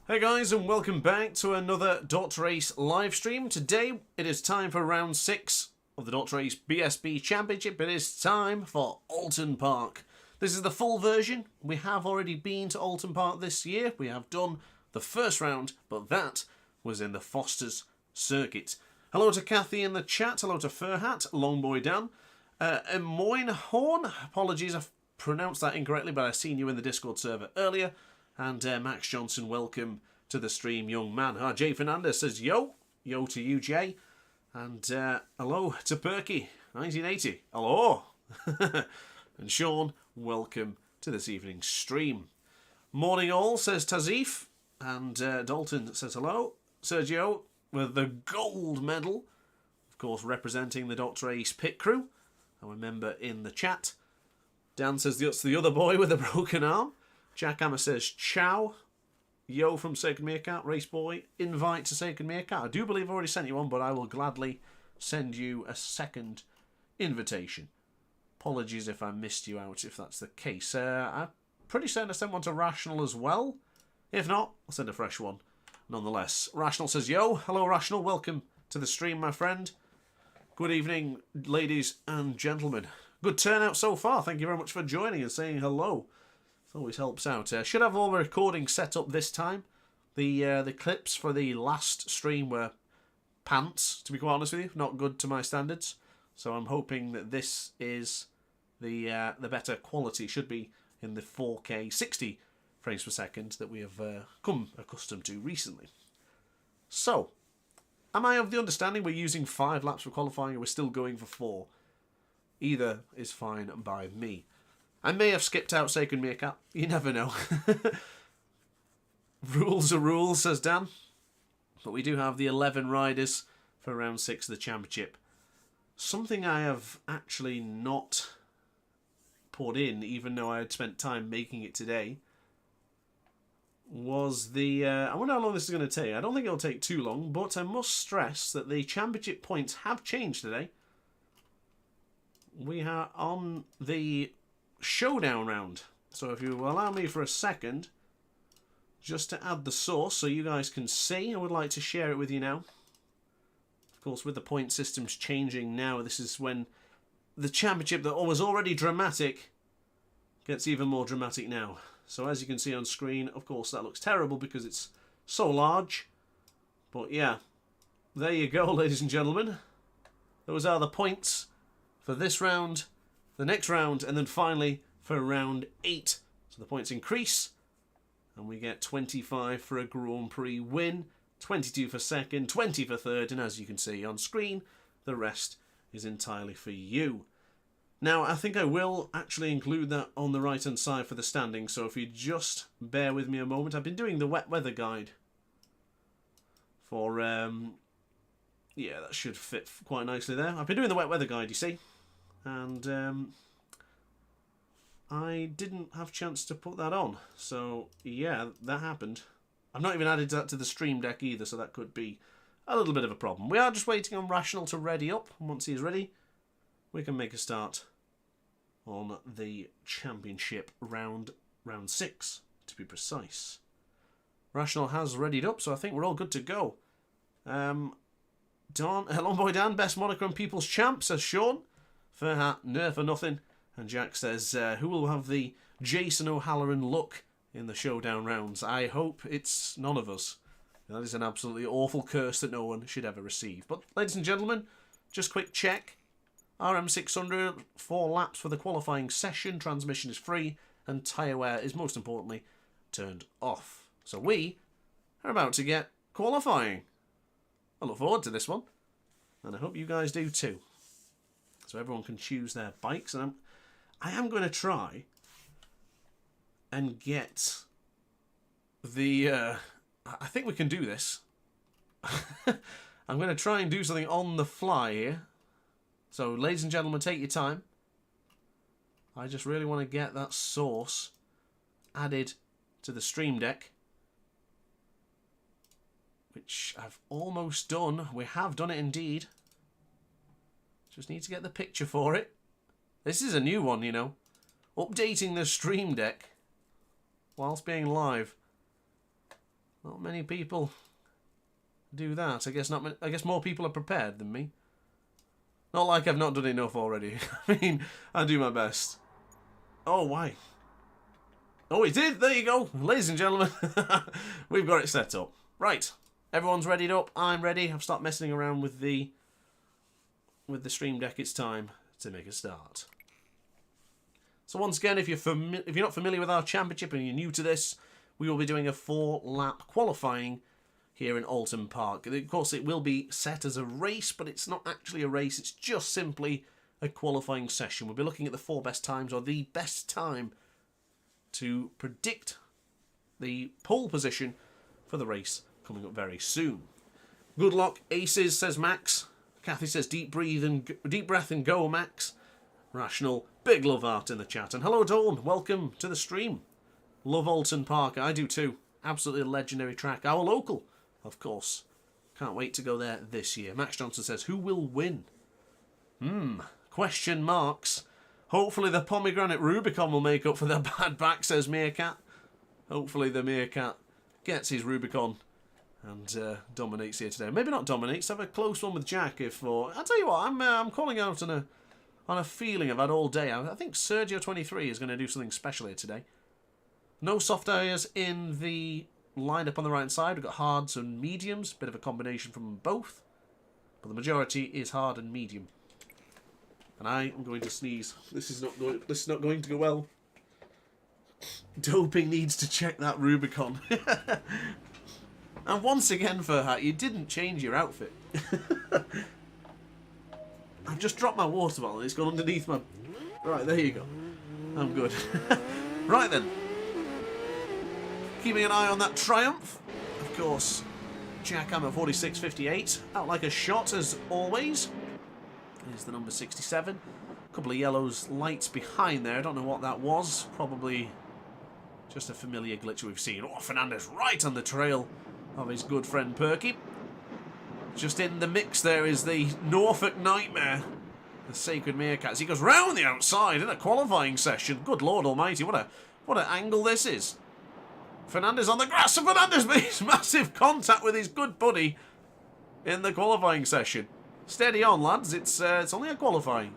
Hey guys, and welcome back to another DrAce live stream. Today it is time for round 6 of the DrAce BSB Championship. It is time for Oulton Park. This is the full version. We have already been to Oulton Park this year. We have done the first round, but that was in the Foster's circuit. Hello to Kathy in the chat. Hello to Furhat, Longboy Dan. Moinhorn, apologies, I've pronounced that incorrectly, but I've seen you in the Discord server earlier. And Max Johnson, welcome to the stream, young man. Jay Fernandez says, yo. Yo to you, Jay. And hello to Perky, 1980. Hello. And Sean, welcome to this evening's stream. Morning all, says Tazif. And Dalton says hello. Sergio with the gold medal. Of course, representing the DrAce pit crew. Our member in the chat. Dan says that's the other boy with a broken arm. Jackhammer says, ciao. Yo from Sacred Meerkat, Race Boy, invite to Sacred Meerkat. I do believe I've already sent you one, but I will gladly send you a second invitation. Apologies if I missed you out, if that's the case. I'm pretty certain I sent one to Rational as well. If not, I'll send a fresh one nonetheless. Rational says, yo. Hello, Rational. Welcome to the stream, my friend. Good evening, ladies and gentlemen. Good turnout so far. Thank you very much for joining and saying hello. Always helps out. Should have all the recordings set up this time. The clips for the last stream were pants, to be quite honest with you. Not good to my standards. So I'm hoping that this is the better quality. Should be in the 4K 60 frames per second that we have come accustomed to recently. So, am I of the understanding we're using 5 laps for qualifying, or we're still going for 4? Either is fine by me. I may have skipped out Sacred Meerkat. You never know. Rules are rules, says Dan. But we do have the 11 riders for round 6 of the championship. Something I have actually not put in, even though I had spent time making it today, was the... I wonder how long this is going to take. I don't think it'll take too long, but I must stress that the championship points have changed today. We are on the showdown round. So if you will allow me for a second, just to add the source so you guys can see, I would like to share it with you now. Of course, with the point systems changing now, this is when the championship that was already dramatic gets even more dramatic now. So as you can see on screen, of course that looks terrible because it's so large. But yeah, there you go, ladies and gentlemen. Those are the points for this round, the next round, and then finally for round 8. So the points increase, and we get 25 for a Grand Prix win, 22 for second, 20 for third, and as you can see on screen, the rest is entirely for you. Now, I think I will actually include that on the right-hand side for the standings, so if you just bear with me a moment. I've been doing the wet weather guide for, yeah, that should fit quite nicely there. I've been doing the wet weather guide, you see. And I didn't have a chance to put that on. So, yeah, that happened. I've not even added that to the stream deck either, so that could be a little bit of a problem. We are just waiting on Rational to ready up. And once he's ready, we can make a start on the championship round 6, to be precise. Rational has readied up, so I think we're all good to go. Don, hello, boy Dan, best moniker on People's Champ, says Sean. Furhat, nerf or nothing. And Jack says, who will have the Jason O'Halloran look in the showdown rounds? I hope it's none of us. That is an absolutely awful curse that no one should ever receive. But, ladies and gentlemen, just quick check. RM600, 4 laps for the qualifying session. Transmission is free. And tyre wear is, most importantly, turned off. So we are about to get qualifying. I look forward to this one. And I hope you guys do too. So everyone can choose their bikes. And I am going to try and get the... I think we can do this. I'm going to try and do something on the fly here. So, ladies and gentlemen, take your time. I just really want to get that source added to the stream deck, which I've almost done. We have done it indeed. Just need to get the picture for it. This is a new one, you know. Updating the stream deck whilst being live. Not many people do that. I guess more people are prepared than me. Not like I've not done enough already. I mean, I do my best. Oh, why? Oh, it did. There you go. Ladies and gentlemen, we've got it set up. Right. Everyone's readied up. I'm ready. I've stopped messing around with the stream deck. It's time to make a start. So once again, if you're not familiar with our championship and you're new to this, we will be doing a 4-lap qualifying here in Oulton Park. Of course, it will be set as a race, but it's not actually a race. It's just simply a qualifying session. We'll be looking at the 4 best times, or the best time, to predict the pole position for the race coming up very soon. Good luck, aces, says Max. Kathy says deep breath and go, Max. Rational, big love art in the chat. And hello, Dawn. Welcome to the stream. Love Oulton Park. I do too. Absolutely legendary track. Our local, of course. Can't wait to go there this year. Max Johnson says, who will win? Question marks. Hopefully the pomegranate Rubicon will make up for their bad back, says Meerkat. Hopefully the Meerkat gets his Rubicon and dominates here today. Maybe not dominates. Have a close one with Jack. I'll tell you what. I'm calling out on a feeling I've had all day. I think Sergio23 is going to do something special here today. No soft areas in the lineup on the right side. We've got hards and mediums. Bit of a combination from both. But the majority is hard and medium. And I am going to sneeze. This is not going to go well. Doping needs to check that Rubicon. And once again, Furhat, you didn't change your outfit. I've just dropped my water bottle and it's gone underneath my... Right, there you go. I'm good. Right then. Keeping an eye on that Triumph. Of course, Jackhammer 4658. Out like a shot as always. Here's the number 67. A couple of yellows lights behind there. I don't know what that was. Probably just a familiar glitch we've seen. Oh, Fernandez right on the trail of his good friend Perky. Just in the mix there is the Norfolk Nightmare, the Sacred Meerkats. He goes round the outside in a qualifying session. Good Lord Almighty, what an angle this is. Fernandez on the grass, and Fernandez makes massive contact with his good buddy in the qualifying session. Steady on, lads. It's only a qualifying.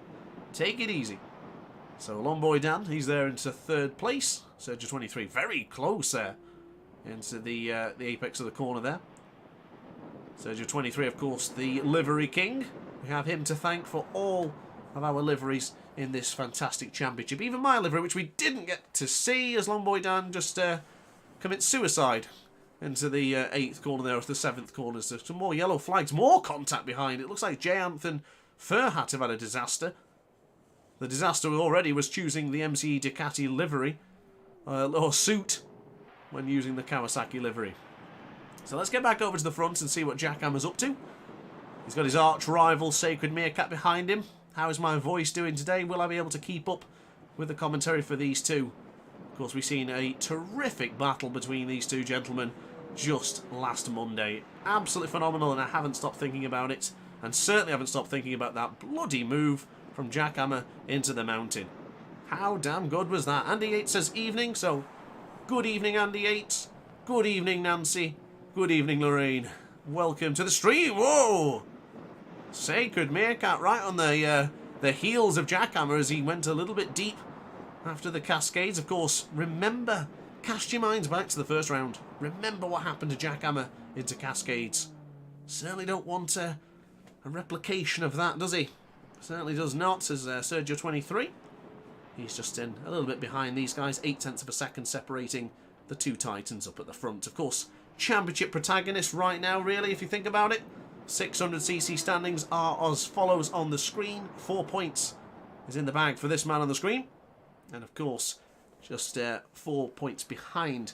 Take it easy. So Longboy Dan, he's there into 3rd place. Sergio23 very close there into the apex of the corner there. Sergio23, of course, the livery king. We have him to thank for all of our liveries in this fantastic championship. Even my livery, which we didn't get to see as Longboy Dan just commits suicide into the 8th corner there, or the 7th corner. So some more yellow flags, more contact behind. It looks like J-Anth and Furhat have had a disaster. The disaster already was choosing the MCE Ducati livery, or suit, when using the Kawasaki livery. So let's get back over to the front and see what Jackhammer's up to. He's got his arch rival Sacred Meerkat behind him. How is my voice doing today? Will I be able to keep up with the commentary for these two? Of course, we've seen a terrific battle between these two gentlemen just last Monday. Absolutely phenomenal, and I haven't stopped thinking about it. And certainly haven't stopped thinking about that bloody move from Jackhammer into the mountain. How damn good was that? Andy Yates says evening, so good evening, Andy Yates. Good evening, Nancy. Good evening, Lorraine. Welcome to the stream. Whoa! Sacred Meerkat right on the heels of Jackhammer as he went a little bit deep after the Cascades. Of course, remember, cast your minds back to the first round. Remember what happened to Jackhammer into Cascades. Certainly don't want a replication of that, does he? Certainly does not, says Sergio23. He's just in a little bit behind these guys. 0.8 of a second separating the two Titans up at the front. Of course, championship protagonist right now, really, if you think about it. 600cc standings are as follows on the screen. 4 points is in the bag for this man on the screen. And of course, just 4 points behind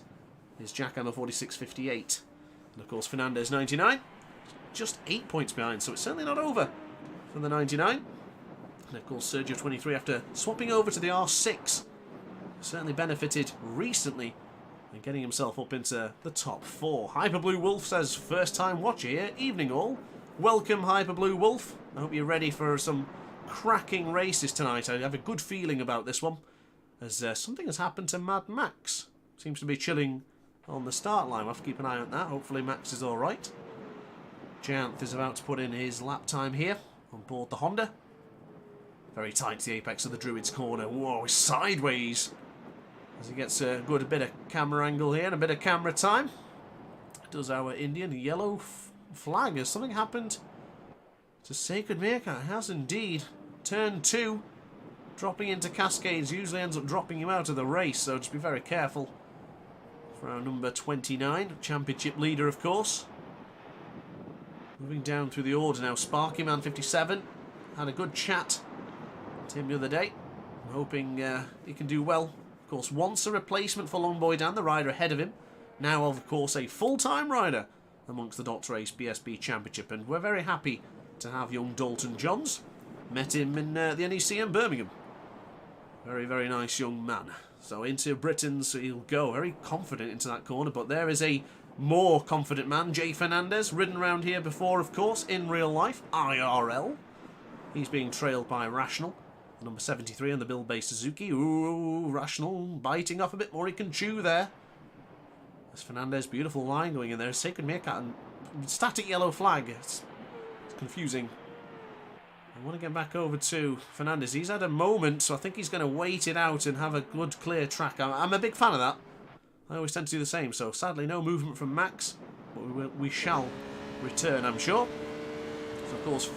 is Jackhammer 4658. And of course, Fernandez 99. Just 8 points behind, so it's certainly not over for the 99. And of course, Sergio23, after swapping over to the R6, certainly benefited recently and getting himself up into the top 4. Hyperblue Wolf says, first time watcher here. Evening all. Welcome, Hyperblue Wolf. I hope you're ready for some cracking races tonight. I have a good feeling about this one, as something has happened to Mad Max. Seems to be chilling on the start line. We'll have to keep an eye on that. Hopefully Max is alright. Janth is about to put in his lap time here on board the Honda. Very tight to the apex of the Druids corner. Whoa, sideways. As he gets a good bit of camera angle here and a bit of camera time. Does our Indian. Yellow flag. Has something happened to Sacred Meerkat? It has indeed. Turn 2. Dropping into Cascades usually ends up dropping you out of the race, so just be very careful. For our number 29, championship leader, of course. Moving down through the order now. Sparky Man 57. Had a good chat with him the other day. I'm hoping he can do well. Of course, once a replacement for Longboy Dan, the rider ahead of him. Now, of course, a full-time rider amongst the DrAce BSB Championship. And we're very happy to have young Dalton Johns. Met him in the NEC in Birmingham. Very, very nice young man. So into Britain's he'll go. Very confident into that corner. But there is a more confident man, Jay Fernandez. Ridden around here before, of course, in real life. IRL. He's being trailed by Rational. Number 73 on the Bill Bay Suzuki. Ooh, Rational biting off a bit more he can chew there. There's Fernandez. Beautiful line going in there. Sacred Meerkat and static yellow flag. It's confusing. I want to get back over to Fernandez. He's had a moment, so I think he's going to wait it out and have a good, clear track. I'm a big fan of that. I always tend to do the same. So sadly, no movement from Max, but we shall return, I'm sure. So of course,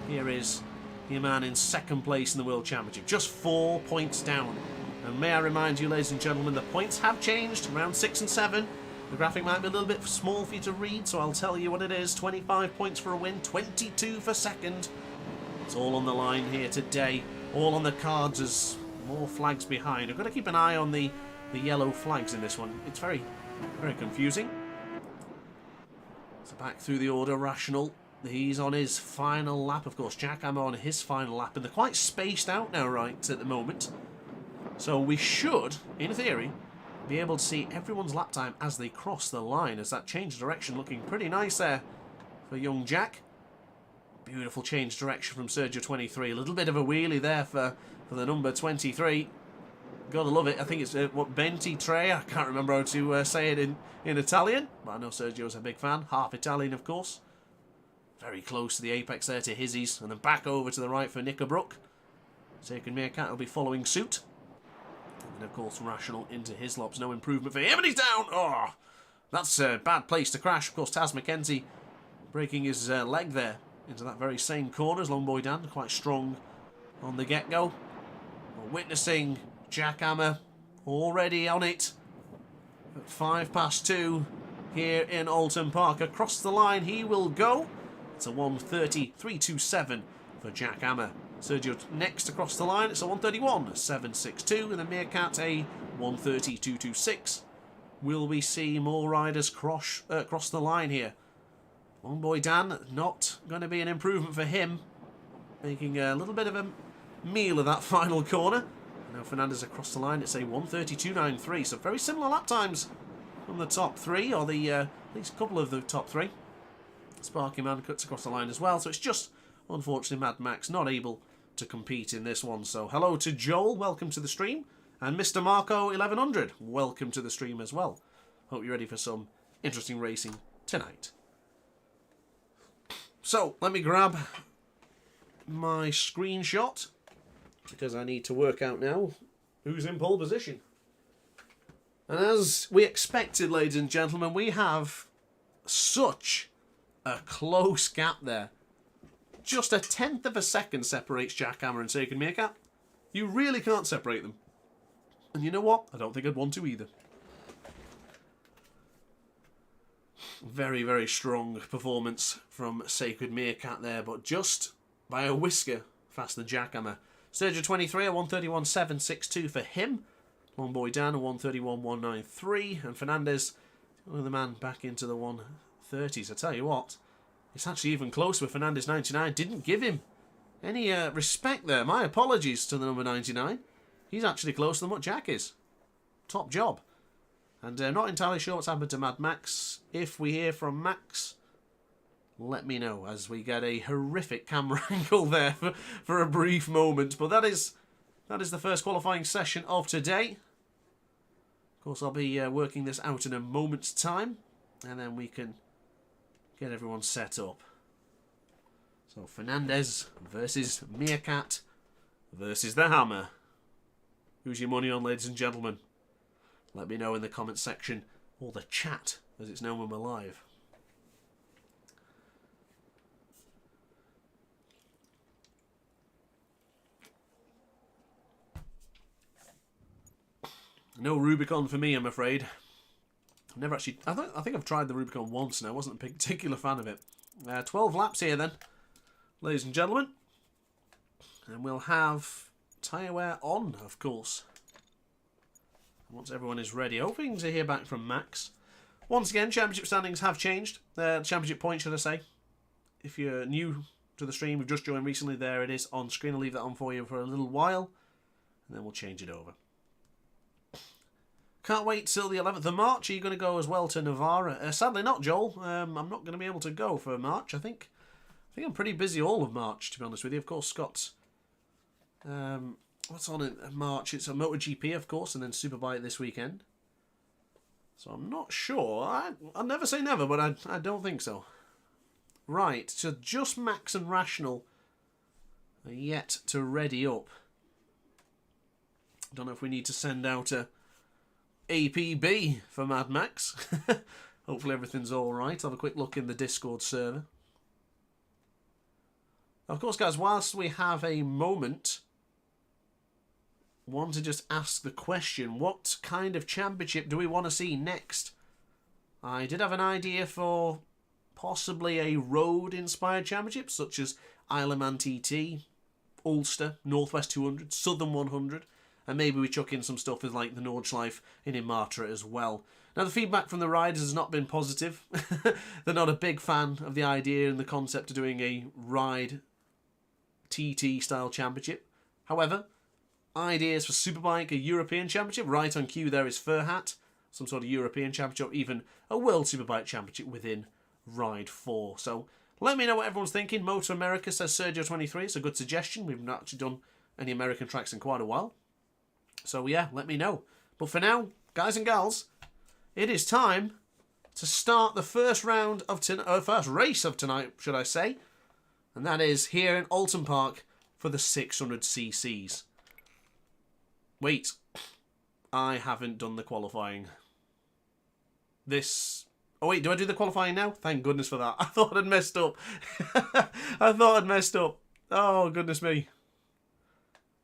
here is your man in second place in the World Championship. Just 4 points down. And may I remind you, ladies and gentlemen, the points have changed. Round 6 and 7. The graphic might be a little bit small for you to read, so I'll tell you what it is. 25 points for a win, 22 for second. It's all on the line here today. All on the cards as more flags behind. I've got to keep an eye on the yellow flags in this one. It's very, very confusing. So back through the order, Rational. He's on his final lap. Of course, Jack Hammer on his final lap. And they're quite spaced out now, right, at the moment. So we should, in theory, be able to see everyone's lap time as they cross the line. As that change of direction looking pretty nice there for young Jack. Beautiful change direction from Sergio 23. A little bit of a wheelie there for the number 23. Gotta love it. I think it's what Benti Tre. I can't remember how to say it in Italian, but I know Sergio's a big fan. Half Italian, of course. Very close to the apex there to Hizzies, and then back over to the right for Knickerbrook. Sacred Meerkat will be following suit. And of course, Rational into Hislops. No improvement for him, and he's down. Oh, that's a bad place to crash. Of course, Taz McKenzie breaking his leg there into that very same corner as Longboy Dan, quite strong on the get-go. We're witnessing Jack Hammer already on it at 2:05 here in Oulton Park. Across the line he will go. It's a 1:30.327 for Jack Hammer. Sergio next across the line. It's a 1:31.762, and the Meerkat a 1:30.226. Will we see more riders cross the line here? Longboy Dan, not going to be an improvement for him. Making a little bit of a meal of that final corner. Now Fernandez across the line, it's a 1:32.93. So very similar lap times from the top three, or the at least a couple of the top three. Sparky Man cuts across the line as well. So it's just, unfortunately, Mad Max not able to compete in this one. So hello to Joel, welcome to the stream. And Mr. Marco 1100, welcome to the stream as well. Hope you're ready for some interesting racing tonight. So, let me grab my screenshot, because I need to work out now who's in pole position. And as we expected, ladies and gentlemen, we have such a close gap there. Just 1/10 of a second separates Jack Hammer and Sacred Meerkat. You really can't separate them. And you know what? I don't think I'd want to either. Very, very strong performance from Sacred Meerkat there, but just by a whisker faster than Jack Hammer. Sergio 23, a 1:31.762 for him. Longboy Dan, a 1:31.193. And Fernandez, the man back into the 1:30s. I tell you what, it's actually even closer with Fernandez 99. Didn't give him any respect there. My apologies to the number 99. He's actually closer than what Jack is. Top job. And not entirely sure what's happened to Mad Max. If we hear from Max, let me know, as we get a horrific camera angle there for a brief moment. But that is the first qualifying session of today. course, I'll be working this out in a moment's time, and then we can get everyone set up. So, Fernandez versus Meerkat versus the Hammer. Who's your money on, ladies and gentlemen? Let me know in the comments section, or the chat, as it's known when we're live. No Rubicon for me, I'm afraid. I've never actually... I think I've tried the Rubicon once now. I wasn't a particular fan of it. 12 laps here then, ladies and gentlemen. And we'll have tyre wear on, of course. Once everyone is ready. Hoping to hear back from Max. Once again, championship standings have changed. Championship points, should I say. If you're new to the stream, we've just joined recently, there it is on screen. I'll leave that on for you for a little while. And then we'll change it over. Can't wait till the 11th of March. Are you going to go as well to Navarra? Sadly not, Joel. I'm not going to be able to go for March, I think. I think I'm pretty busy all of March, to be honest with you. Of course, Scott's... what's on in March? It's a MotoGP, of course, and then Superbike this weekend. So I'm not sure. I'll never say never, but I don't think so. Right, so just Max and Rational are yet to ready up. Don't know if we need to send out a APB for Mad Max. Hopefully everything's alright. I'll have a quick look in the Discord server. Of course, guys, whilst we have a moment, I want to just ask the question, what kind of championship do we want to see next? I did have an idea for possibly a road-inspired championship, such as Isle of Man TT, Ulster, Northwest 200, Southern 100, and maybe we chuck in some stuff with like the Nordschleife in Imatra as well. Now, the feedback from the riders has not been positive. They're not a big fan of the idea and the concept of doing a ride TT-style championship. However, ideas for Superbike, a European championship, right on cue there is Furhat, some sort of European championship, or even a World Superbike championship within Ride 4. So let me know what everyone's thinking. Motor America says Sergio23. It's a good suggestion. We've not actually done any American tracks in quite a while. So yeah, let me know. But for now, guys and gals, it is time to start the first round of first race of tonight, should I say. And that is here in Oulton Park for the 600cc's. Wait, I haven't done the qualifying. Oh wait, do I do the qualifying now? Thank goodness for that. I thought I'd messed up. I thought I'd messed up. Oh, goodness me.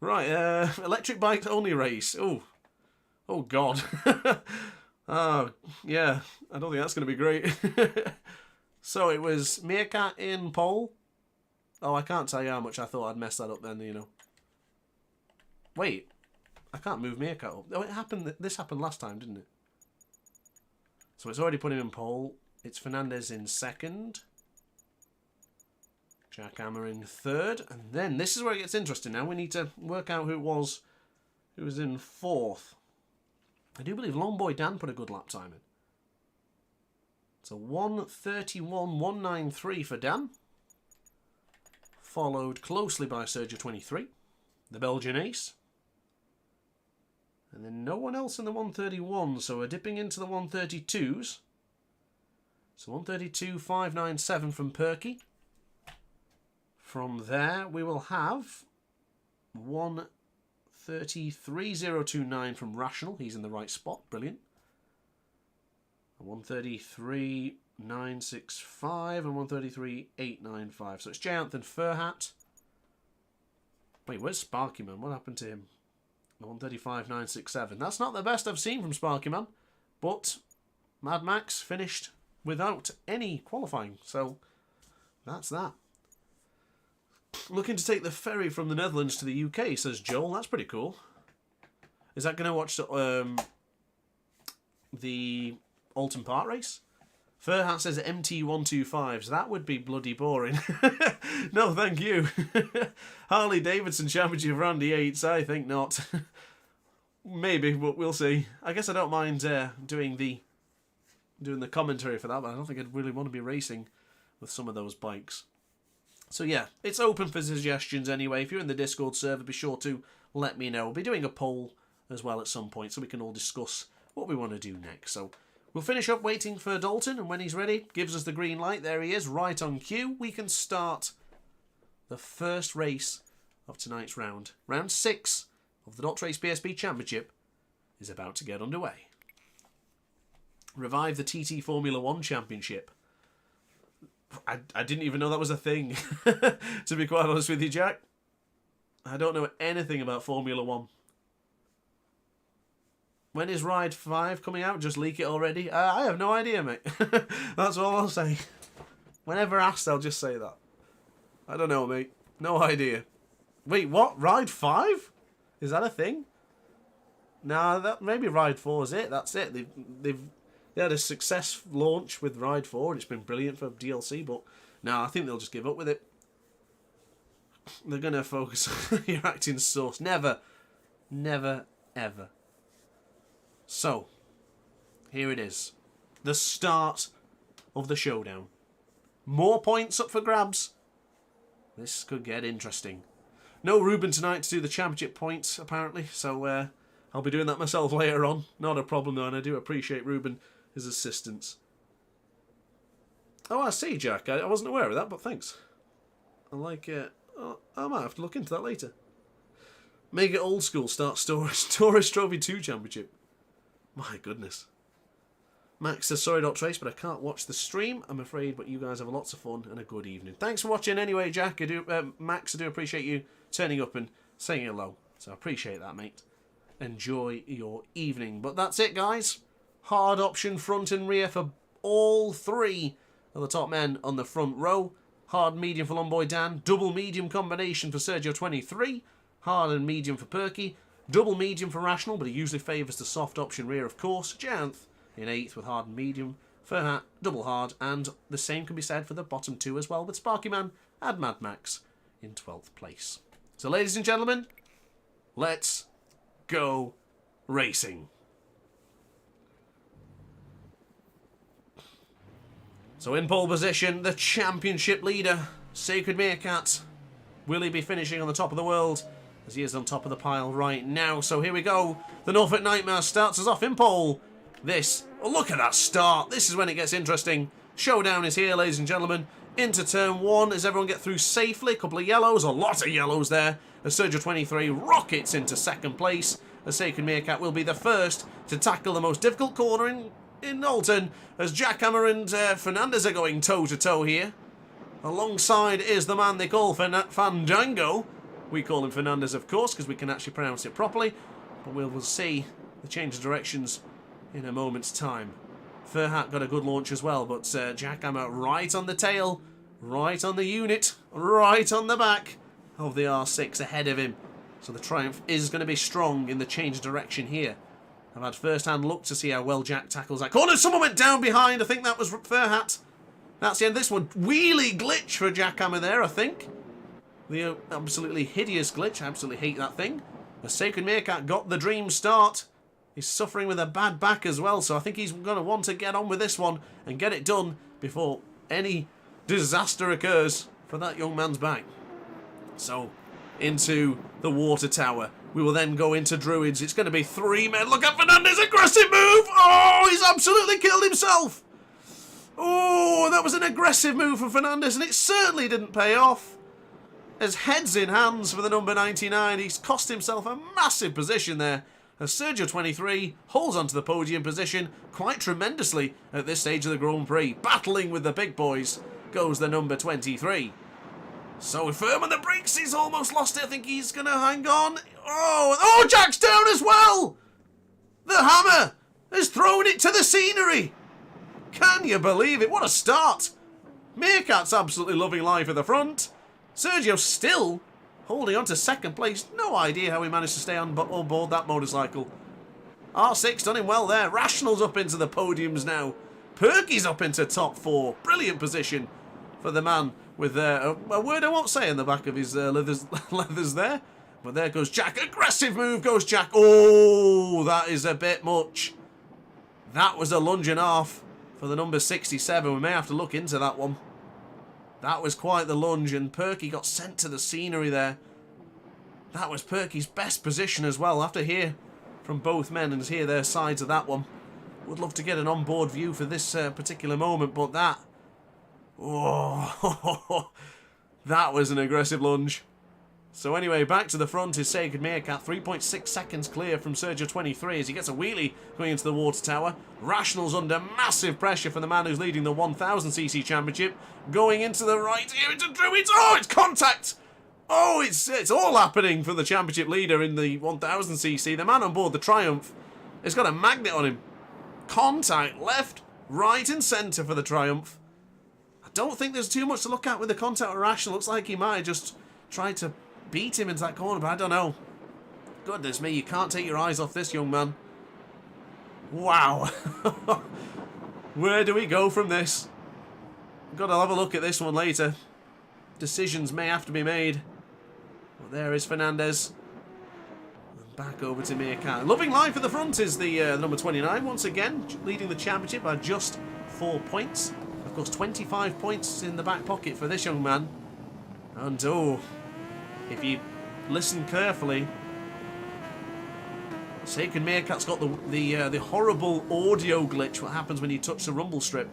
Right, electric bikes only race. Oh God. Oh, yeah. I don't think that's going to be great. So it was Meerkat in pole. Oh, I can't tell you how much I thought I'd mess that up then, you know. Wait. I can't move Meerkat up. Oh, this happened last time, didn't it? So it's already put him in pole. It's Fernandez in second. Jack Hammer in third. And then this is where it gets interesting now. We need to work out who was in fourth. I do believe Longboy Dan put a good lap time in. So 1:31.193 for Dan. Followed closely by Sergio23, the Belgian ace. And then no one else in the 131, so we're dipping into the 132s. So 132.597 from Perky. From there, we will have 133.029 from Rational. He's in the right spot. Brilliant. 133.965 and 133.895. So it's Jayanth and Furhat. Wait, where's Sparky Man? What happened to him? 135.967. That's not the best I've seen from Sparky Man, but Mad Max finished without any qualifying, so that's that. Looking to take the ferry from the Netherlands to the UK, says Joel. That's pretty cool. Is that going to watch the Oulton Park race? Furhat says MT125s. That would be bloody boring. No, thank you. Harley Davidson Championship of Randy Yates. I think not. Maybe, but we'll see. I guess I don't mind doing the commentary for that, but I don't think I'd really want to be racing with some of those bikes. So yeah, it's open for suggestions anyway. If you're in the Discord server, be sure to let me know. We'll be doing a poll as well at some point, so we can all discuss what we want to do next. So we'll finish up waiting for Dalton, and when he's ready, gives us the green light. There he is, right on cue. We can start the first race of tonight's round. Round 6 of the DrAce BSB Championship is about to get underway. Revive the TT Formula 1 Championship. I didn't even know that was a thing, to be quite honest with you, Jack. I don't know anything about Formula 1. When is Ride 5 coming out? Just leak it already? I have no idea, mate. That's all I'll say. Whenever asked, I'll just say that. I don't know, mate. No idea. Wait, what? Ride 5? Is that a thing? Nah, that maybe Ride 4 is it. That's it. They had a success launch with Ride 4, and it's been brilliant for DLC, but no, I think they'll just give up with it. They're going to focus on your acting source. Never. Never, ever. So, here it is. The start of the showdown. More points up for grabs. This could get interesting. No Ruben tonight to do the championship points, apparently, so I'll be doing that myself later on. Not a problem, though, and I do appreciate Ruben, his assistance. Oh, I see, Jack. I wasn't aware of that, but thanks. I like it. I might have to look into that later. Make it old school. Start Tourist Trophy 2 Championship. My goodness. Max says, sorry, DrAce, but I can't watch the stream, I'm afraid, but you guys have lots of fun and a good evening. Thanks for watching anyway, Jack. Max, I do appreciate you turning up and saying hello. So I appreciate that, mate. Enjoy your evening. But that's it, guys. Hard option front and rear for all 3 of the top men on the front row. Hard medium for Longboy Dan. Double medium combination for Sergio 23. Hard and medium for Perky. Double medium for Rational, but he usually favours the soft option rear, of course. Janth in 8th with hard and medium. Furhat, double hard, and the same can be said for the bottom 2 as well, with Sparky Man and Mad Max in 12th place. So, ladies and gentlemen, let's go racing. So in pole position, the championship leader, Sacred Meerkat. Will he be finishing on the top of the world? As he is on top of the pile right now. So here we go. The Norfolk Nightmare starts us off in pole. Oh, look at that start. This is when it gets interesting. Showdown is here, ladies and gentlemen. Into turn 1 as everyone get through safely. A couple of yellows, a lot of yellows there. As Sergio 23 rockets into 2nd place. As Sacred Meerkat will be the first to tackle the most difficult corner in Oulton. As Jackhammer and Fernandez are going toe-to-toe here. Alongside is the man they call Fandango. We call him Fernandez, of course, because we can actually pronounce it properly. But we'll see the change of directions in a moment's time. Furhat got a good launch as well, but Jackhammer right on the tail, right on the unit, right on the back of the R6 ahead of him. So the Triumph is going to be strong in the change of direction here. I've had first-hand look to see how well Jack tackles that corner. Someone went down behind. I think that was Furhat. That's the end of this one. Wheelie glitch for Jackhammer there, I think. The absolutely hideous glitch. I absolutely hate that thing. The Sacred Meerkat got the dream start. He's suffering with a bad back as well, so I think he's going to want to get on with this one and get it done before any disaster occurs for that young man's back. So, into the water tower. We will then go into Druids. It's going to be 3 men. Look at Fernandez, aggressive move! Oh, he's absolutely killed himself! Oh, that was an aggressive move from Fernandez, and it certainly didn't pay off. As heads in hands for the number 99, he's cost himself a massive position there. As Sergio 23 holds onto the podium position quite tremendously at this stage of the Grand Prix. Battling with the big boys goes the number 23. So firm on the brakes, he's almost lost it. I think he's going to hang on. Oh, Jack's down as well. The hammer has thrown it to the scenery. Can you believe it? What a start. Meerkat's absolutely loving life at the front. Sergio still holding on to 2nd place. No idea how he managed to stay on board that motorcycle. R6 done him well there. Rational's up into the podiums now. Perky's up into top 4. Brilliant position for the man with a word I won't say in the back of his leathers there. But there goes Jack. Aggressive move goes Jack. Oh, that is a bit much. That was a lunge and a half for the number 67. We may have to look into that one. That was quite the lunge, and Perky got sent to the scenery there. That was Perky's best position as well. We'll have to hear from both men and hear their sides of that one. Would love to get an onboard view for this particular moment, but that... Oh, that was an aggressive lunge. So anyway, back to the front is Sacred Meerkat, 3.6 seconds clear from Sergio 23 as he gets a wheelie going into the water tower. Rational's under massive pressure from the man who's leading the 1000cc championship. Going into the right here into Druids. Oh, it's contact! Oh, it's all happening for the championship leader in the 1000cc. The man on board the Triumph has got a magnet on him. Contact left, right and centre for the Triumph. I don't think there's too much to look at with the contact with Rational. Looks like he might have just tried to beat him into that corner, but I don't know. Goodness me, you can't take your eyes off this young man. Wow. Where do we go from this? We've got to have a look at this one later. Decisions may have to be made. But there is Fernandez. And back over to Meerkat. Loving life at the front is the number 29, once again, leading the championship by just 4 points. Of course, 25 points in the back pocket for this young man. And oh, if you listen carefully, Sacred Meerkat's got the horrible audio glitch, what happens when you touch the rumble strip.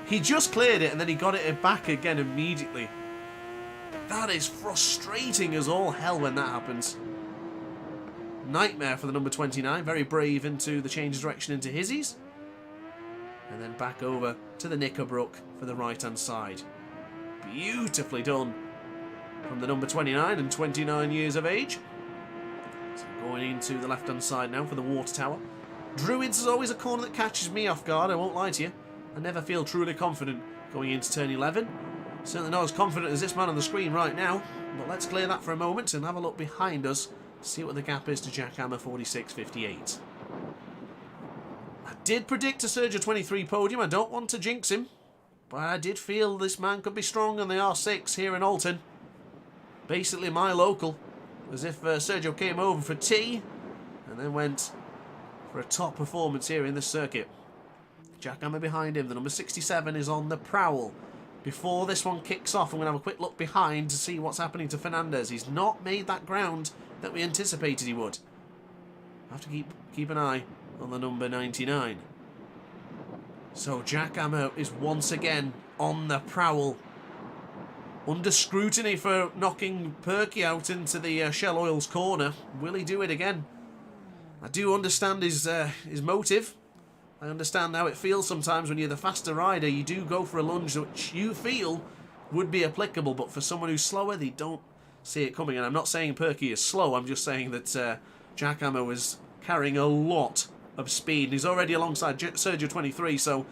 He just cleared it and then he got it back again immediately. That is frustrating as all hell when that happens. Nightmare for the number 29, very brave into the change of direction into Hizzies. And then back over to the Knickerbrook for the right hand side. Beautifully done from the number 29 and 29 years of age. So going into the left hand side now for the water tower. Druids is always a corner that catches me off guard, I won't lie to you. I never feel truly confident going into turn 11. Certainly not as confident as this man on the screen right now. But let's clear that for a moment and have a look behind us. See what the gap is to Jackhammer 46.58. I did predict a Sergio 23 podium. I don't want to jinx him. But I did feel this man could be strong on the R6 here in Oulton. Basically my local. As if Sergio came over for tea and then went for a top performance here in this circuit. Jackhammer behind him. The number 67 is on the prowl. Before this one kicks off, I'm going to have a quick look behind to see what's happening to Fernandez. He's not made that ground that we anticipated he would. I have to keep an eye on the number 99. So Jackhammer is once again on the prowl. Under scrutiny for knocking Perky out into the Shell Oil's corner. Will he do it again? I do understand his motive. I understand how it feels sometimes when you're the faster rider. You do go for a lunge which you feel would be applicable, but for someone who's slower, they don't see it coming. And I'm not saying Perky is slow. I'm just saying that Jackhammer was carrying a lot of speed. And he's already alongside Sergio 23, so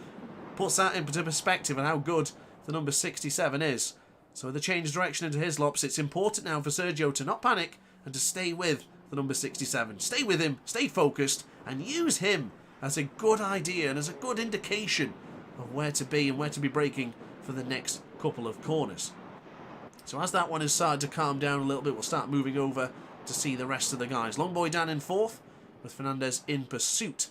puts that into perspective and how good the number 67 is. So with the change of direction into his lops, it's important now for Sergio to not panic and to stay with the number 67. Stay with him, stay focused, and use him as a good idea and as a good indication of where to be and where to be braking for the next couple of corners. So as that one has started to calm down a little bit, we'll start moving over to see the rest of the guys. Longboy Dan in fourth, with Fernandez in pursuit.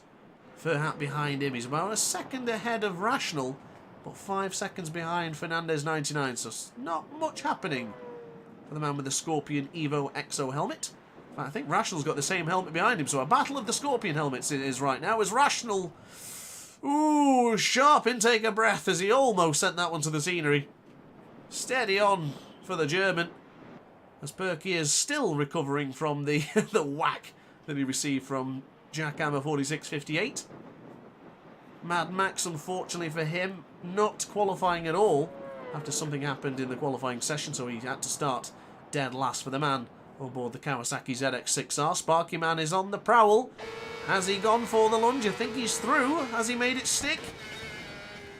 Furhat behind him. He's about a second ahead of Rational, but 5 seconds behind Fernandez 99. So not much happening for the man with the Scorpion Evo Exo helmet. In fact, I think Rational's got the same helmet behind him. So a battle of the Scorpion helmets it is right now as Rational... Ooh, sharp intake of breath as he almost sent that one to the scenery. Steady on for the German. As Perky is still recovering from the the whack that he received from Jackhammer 46.58. Mad Max, unfortunately for him, not qualifying at all after something happened in the qualifying session, so he had to start dead last for the man on board the Kawasaki ZX6R. Sparky Man is on the prowl. Has he gone for the lunge? I think he's through. Has he made it stick?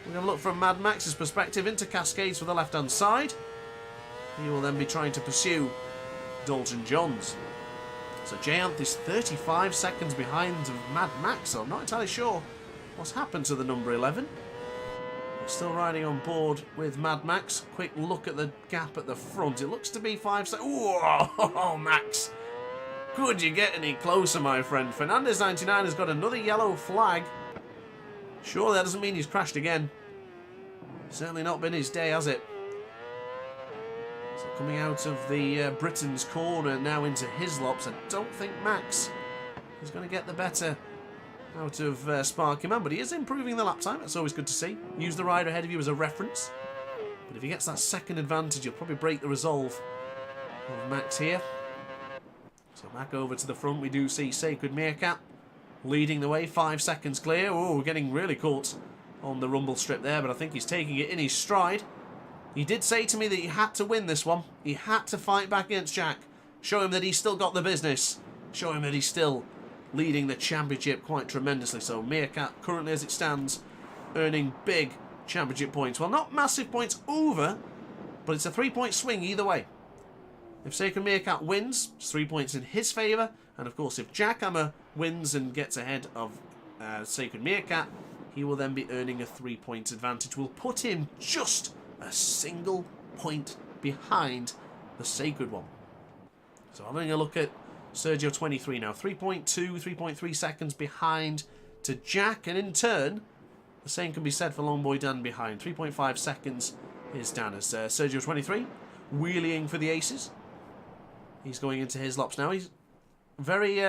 We're going to look from Mad Max's perspective into Cascades for the left-hand side. He will then be trying to pursue Dalton Johns. So Jayanth is 35 seconds behind of Mad Max, so I'm not entirely sure what's happened to the number 11. We're still riding on board with Mad Max. Quick look at the gap at the front. It looks to be 5 seconds. Oh, Max. Could you get any closer, my friend? Fernandez 99 has got another yellow flag. Sure, that doesn't mean he's crashed again. Certainly not been his day, has it? So coming out of the Britain's corner now into his lops. I don't think Max He's going to get the better out of Sparky Man, but he is improving the lap time. That's always good to see. Use the rider ahead of you as a reference. But if he gets that second advantage, he'll probably break the resolve of Max here. So back over to the front, we do see Sacred Meerkat leading the way, 5 seconds clear. Oh, getting really caught on the rumble strip there, but I think he's taking it in his stride. He did say to me that he had to win this one. He had to fight back against Jack. Show him that he's still got the business. Show him that he's still leading the championship quite tremendously. So Meerkat, currently as it stands, earning big championship points. Well, not massive points over, but it's a 3-point swing either way. If Sacred Meerkat wins, it's 3 points in his favour. And of course, if Jackhammer wins and gets ahead of Sacred Meerkat, he will then be earning a 3-point advantage. Will put him just a single point behind the Sacred one. So having a look at Sergio 23 now. 3.2, 3.3 seconds behind to Jack. And in turn, the same can be said for Longboy Dan behind. 3.5 seconds is down as Sergio 23 wheeling for the aces. He's going into his laps now. He's very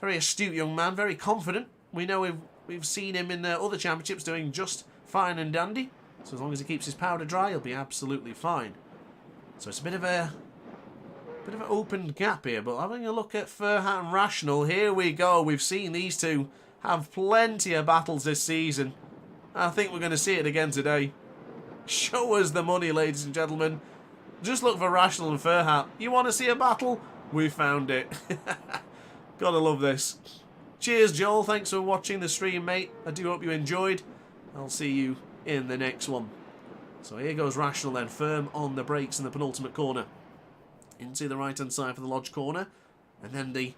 astute young man, very confident. We know we've seen him in other championships doing just fine and dandy. So as long as he keeps his powder dry, he'll be absolutely fine. So it's a bit of an open gap here. But having a look at Furhat and Rational, here we go. We've seen these two have plenty of battles this season. I think we're going to see it again today. Show us the money, ladies and gentlemen. Just look for Rational and Furhat. You want to see a battle? We found it. Gotta love this. Cheers, Joel. Thanks for watching the stream, mate. I do hope you enjoyed. I'll see you in the next one. So here goes Rational then, firm on the brakes in the penultimate corner. Into the right-hand side for the Lodge corner. And then the,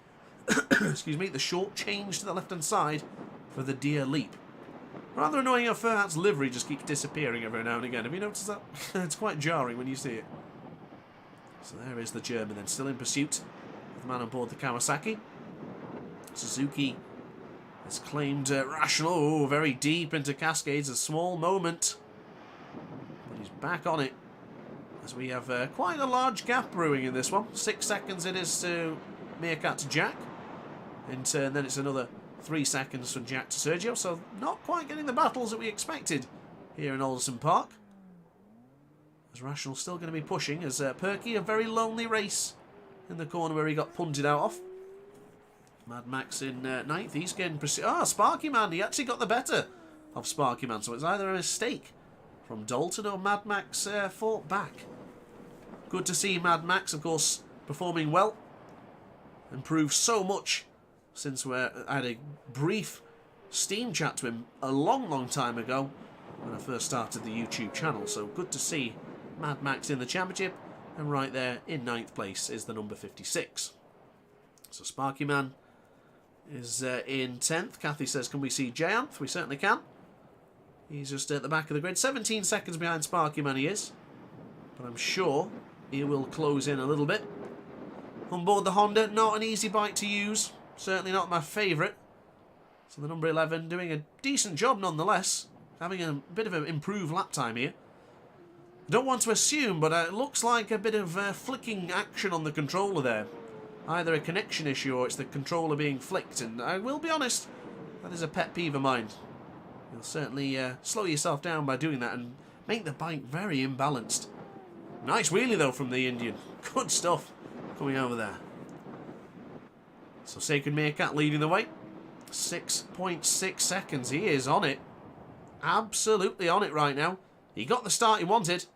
excuse me, the short change to the left-hand side for the Deer Leap. Rather annoying how Furhat's livery just keeps disappearing every now and again. Have you noticed that? It's quite jarring when you see it. So there is the German then, still in pursuit of the man on board the Kawasaki. Suzuki has claimed Rational. Oh, very deep into Cascades. A small moment. But he's back on it. As we have quite a large gap brewing in this one. 6 seconds it is to Meerkat to Jack. In turn, then it's another 3 seconds from Jack to Sergio. So not quite getting the battles that we expected here in Alderson Park. As Rational still going to be pushing. As Perky, a very lonely race in the corner where he got punted out of. Mad Max in 9th. He's getting pursued. Ah, Sparky Man. He actually got the better of Sparky Man. So it's either a mistake from Dalton or Mad Max fought back. Good to see Mad Max, of course, performing well. Improved so much since I had a brief Steam chat to him a long time ago when I first started the YouTube channel. So good to see Mad Max in the championship. And right there in 9th place is the number 56. So Sparky Man is in 10th. Kathy says, can we see Jayanth? We certainly can. He's just at the back of the grid. 17 seconds behind Sparky Man he is. But I'm sure he will close in a little bit. On board the Honda, not an easy bike to use. Certainly not my favourite. So the number 11 doing a decent job nonetheless. Having a bit of an improved lap time here. I don't want to assume, but it looks like a bit of flicking action on the controller there. Either a connection issue or it's the controller being flicked. And I will be honest, that is a pet peeve of mine. You'll certainly slow yourself down by doing that and make the bike very imbalanced. Nice wheelie though from the Indian. Good stuff coming over there. So Sacred Meerkat leading the way. 6.6 seconds. He is on it. Absolutely on it right now. He got the start he wanted.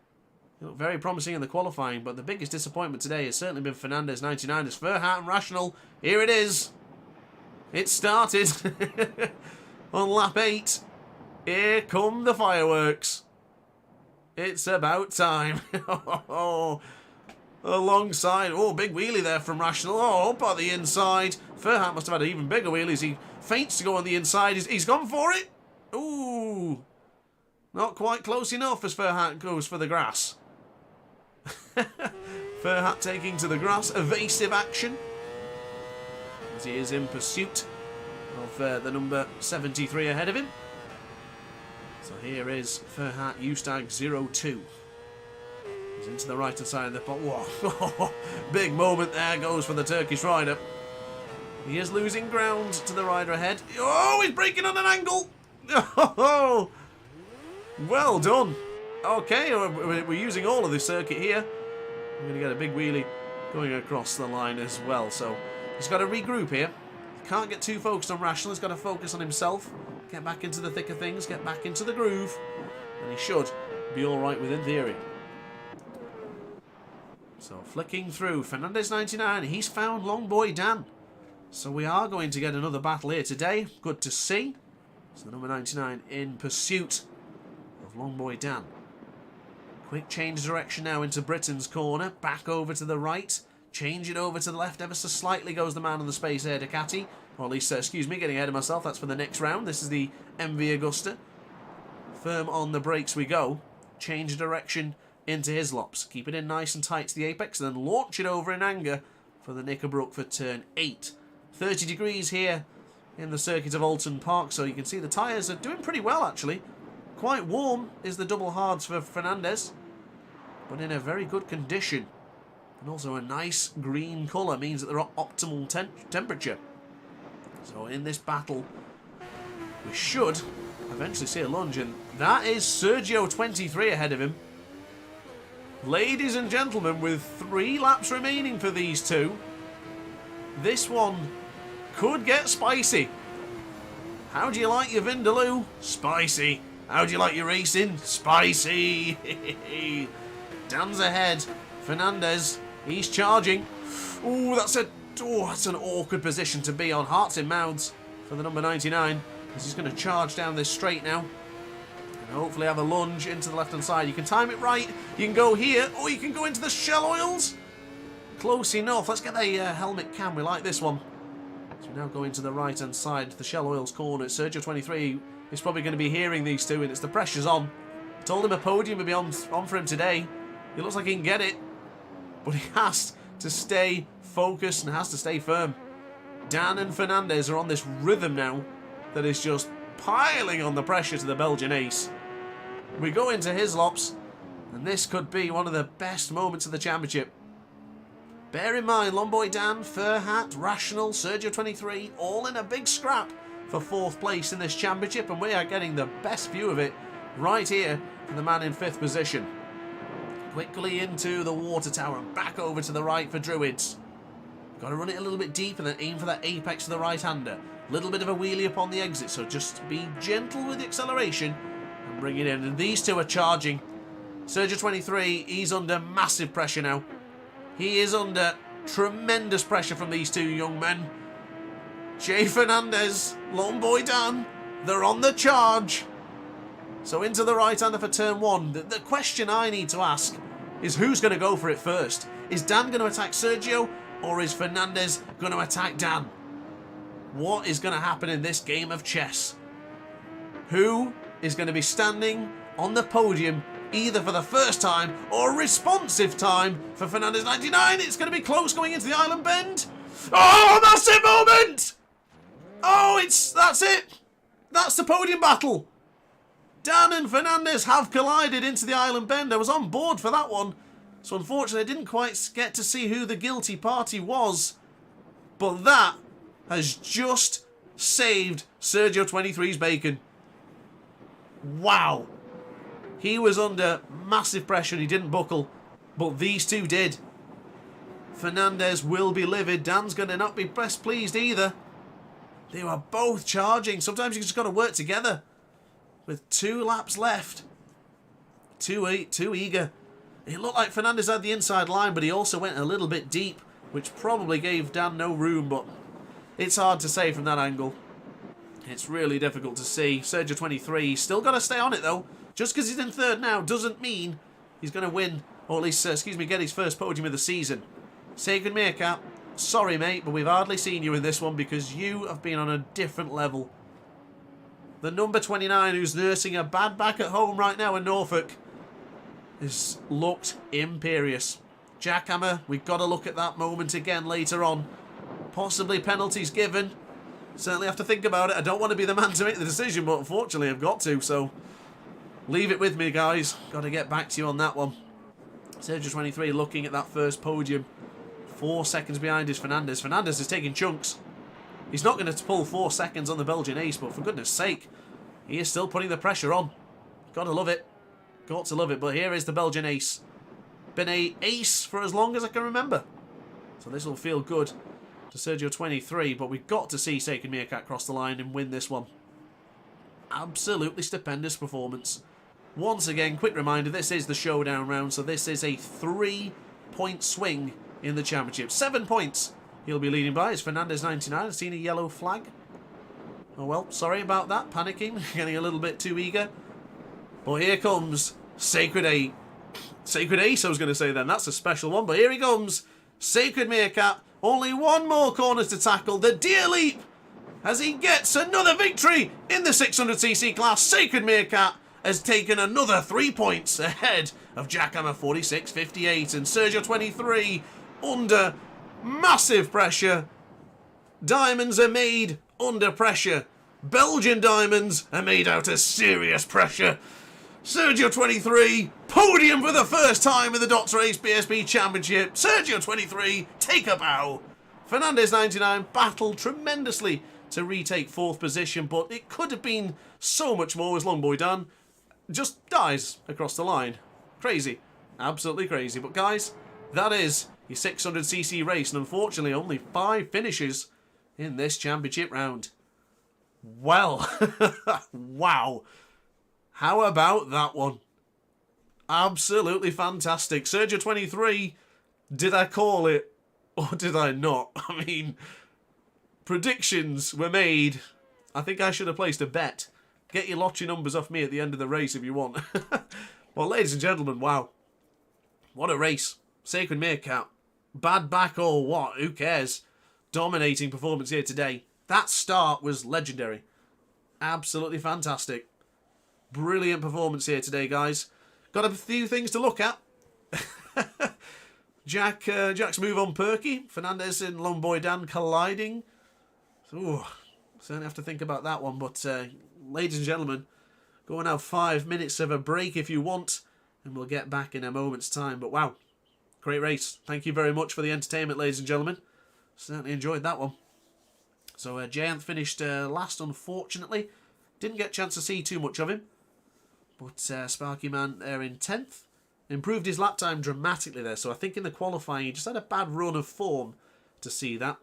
He looked very promising in the qualifying, but the biggest disappointment today has certainly been Fernandez 99 as Furhat and Rational. Here it is. It started on lap 8. Here come the fireworks. It's about time. Alongside. Oh, big wheelie there from Rational. Oh, up on the inside. Furhat must have had an even bigger wheelie as he feints to go on the inside. He's gone for it. Ooh. Not quite close enough as Furhat goes for the grass. Furhat taking to the grass. Evasive action. As he is in pursuit of the number 73 ahead of him. So here is Furhat Ustag 02. He's into the right hand side of the pot. Whoa. Big moment there goes for the Turkish rider. He is losing ground to the rider ahead. Oh, he's braking on an angle. Oh, well done. Okay, we're using all of the circuit here. We're going to get a big wheelie going across the line as well. So he's got to regroup here. Can't get too focused on Rational. He's got to focus on himself. Get back into the thick of things. Get back into the groove. And he should be all right within theory. So flicking through. Fernandez 99. He's found Long Boy Dan. So we are going to get another battle here today. Good to see. So the number 99 in pursuit of Long Boy Dan. Quick change direction now into Britain's corner. Back over to the right. Change it over to the left. Ever so slightly goes the man on the Space Air Ducati. Or at least, excuse me, getting ahead of myself. That's for the next round. This is the MV Agusta. Firm on the brakes we go. Change direction into Hislops. Keep it in nice and tight to the apex. And then launch it over in anger for the Knickerbrook for turn 8. 30 degrees here in the circuit of Oulton Park, so you can see the tyres are doing pretty well actually. Quite warm is the double hards for Fernandez, but in a very good condition. And also a nice green colour means that they're at optimal temperature. So in this battle, we should eventually see a lunge, and that is Sergio 23 ahead of him. Ladies and gentlemen, with 3 laps remaining for these two, this one could get spicy. How do you like your Vindaloo? Spicy. How do you like your racing? Spicy. Dan's ahead. Fernandez, he's charging. Ooh, that's an awkward position to be on. Hearts in mouths for the number 99. As he's going to charge down this straight now. And hopefully have a lunge into the left-hand side. You can time it right. You can go here, or you can go into the Shell Oils. Close enough. Let's get the helmet cam. We like this one. So we now go into the right-hand side, the Shell Oils corner. Sergio 23 is probably going to be hearing these two, and it's the pressure's on. I told him a podium would be on for him today. He looks like he can get it, but he has to stay focused and has to stay firm. Dan and Fernandez are on this rhythm now that is just piling on the pressure to the Belgian ace. We go into Hislops, and this could be one of the best moments of the championship. Bear in mind, Longboy Dan, Furhat, Rational, Sergio 23, all in a big scrap for 4th place in this championship, and we are getting the best view of it right here from the man in 5th position. Quickly into the water tower and back over to the right for Druids. Got to run it a little bit deep and then aim for that apex to the right-hander. Little bit of a wheelie upon the exit, so just be gentle with the acceleration and bring it in. And these two are charging. Sergio 23, he's under massive pressure now. He is under tremendous pressure from these two young men. Jay Fernandez, Longboy Dan, they're on the charge. So into the right-hander for turn 1. The question I need to ask is who's going to go for it first? Is Dan going to attack Sergio, or is Fernandez going to attack Dan? What is going to happen in this game of chess? Who is going to be standing on the podium either for the first time or responsive time for Fernandez 99? It's going to be close going into the island bend. Oh, that's it moment! Oh, that's it. That's the podium battle. Dan and Fernandez have collided into the island bend. I was on board for that one. So unfortunately I didn't quite get to see who the guilty party was. But that has just saved Sergio 23's bacon. Wow. He was under massive pressure and he didn't buckle. But these two did. Fernandez will be livid. Dan's going to not be best pleased either. They were both charging. Sometimes you just got to work together. With 2 laps left. Too eager. It looked like Fernandez had the inside line, but he also went a little bit deep, which probably gave Dan no room, but it's hard to say from that angle. It's really difficult to see. Sergio 23 still got to stay on it though. Just because he's in 3rd now doesn't mean he's going to win, or at least, get his first podium of the season. Sacred Meerkat, sorry mate, but we've hardly seen you in this one because you have been on a different level. The number 29, who's nursing a bad back at home right now in Norfolk, has looked imperious. Jackhammer, we've got to look at that moment again later on. Possibly penalties given. Certainly have to think about it. I don't want to be the man to make the decision, but unfortunately I've got to, so leave it with me, guys. Got to get back to you on that one. Sergio 23 looking at that first podium. 4 seconds behind is Fernandez. Fernandez is taking chunks. He's not going to pull 4 seconds on the Belgian ace, but for goodness sake, he is still putting the pressure on. Gotta love it. Got to love it. But here is the Belgian ace. Been a ace for as long as I can remember. So this will feel good to Sergio 23, but we've got to see Sacred Meerkat cross the line and win this one. Absolutely stupendous performance. Once again, quick reminder, this is the showdown round, so this is a 3-point swing in the championship. 7 points he'll be leading by. It's Fernandez 99. I've seen a yellow flag. Oh well, sorry about that, panicking, getting a little bit too eager. But here comes Sacred Ace. Sacred Ace, I was going to say then. That's a special one, but here he comes. Sacred Meerkat. Only one more corner to tackle. The deer leap as he gets another victory in the 600cc class. Sacred Meerkat has taken another 3 points ahead of Jackhammer 46.58 and Sergio 23 under massive pressure. Diamonds are made under pressure. Belgian diamonds are made out of serious pressure. Sergio 23, podium for the first time in the DrAce BSB Championship. Sergio 23, take a bow. Fernandez 99 battled tremendously to retake 4th position, but it could have been so much more as Longboy Dan just dies across the line. Crazy. Absolutely crazy. But guys, that is your 600cc race, and unfortunately only 5 finishes in this championship round. Well, wow. How about that one? Absolutely fantastic. Sergio 23, did I call it or did I not? I mean, predictions were made. I think I should have placed a bet. Get your lottery numbers off me at the end of the race if you want. Well, ladies and gentlemen, wow. What a race. Sacred Meerkat. Bad back or what? Who cares? Dominating performance here today. That start was legendary. Absolutely fantastic. Brilliant performance here today, guys. Got a few things to look at. Jack's move on Perky. Fernandez and Longboy Dan colliding. Ooh, certainly have to think about that one. But, ladies and gentlemen, go and have 5 minutes of a break if you want. And we'll get back in a moment's time. But wow, great race. Thank you very much for the entertainment, ladies and gentlemen. Certainly enjoyed that one. So, Jayanth finished last, unfortunately. Didn't get a chance to see too much of him. But Sparky Man there in 10th. Improved his lap time dramatically there. So I think in the qualifying he just had a bad run of form to see that.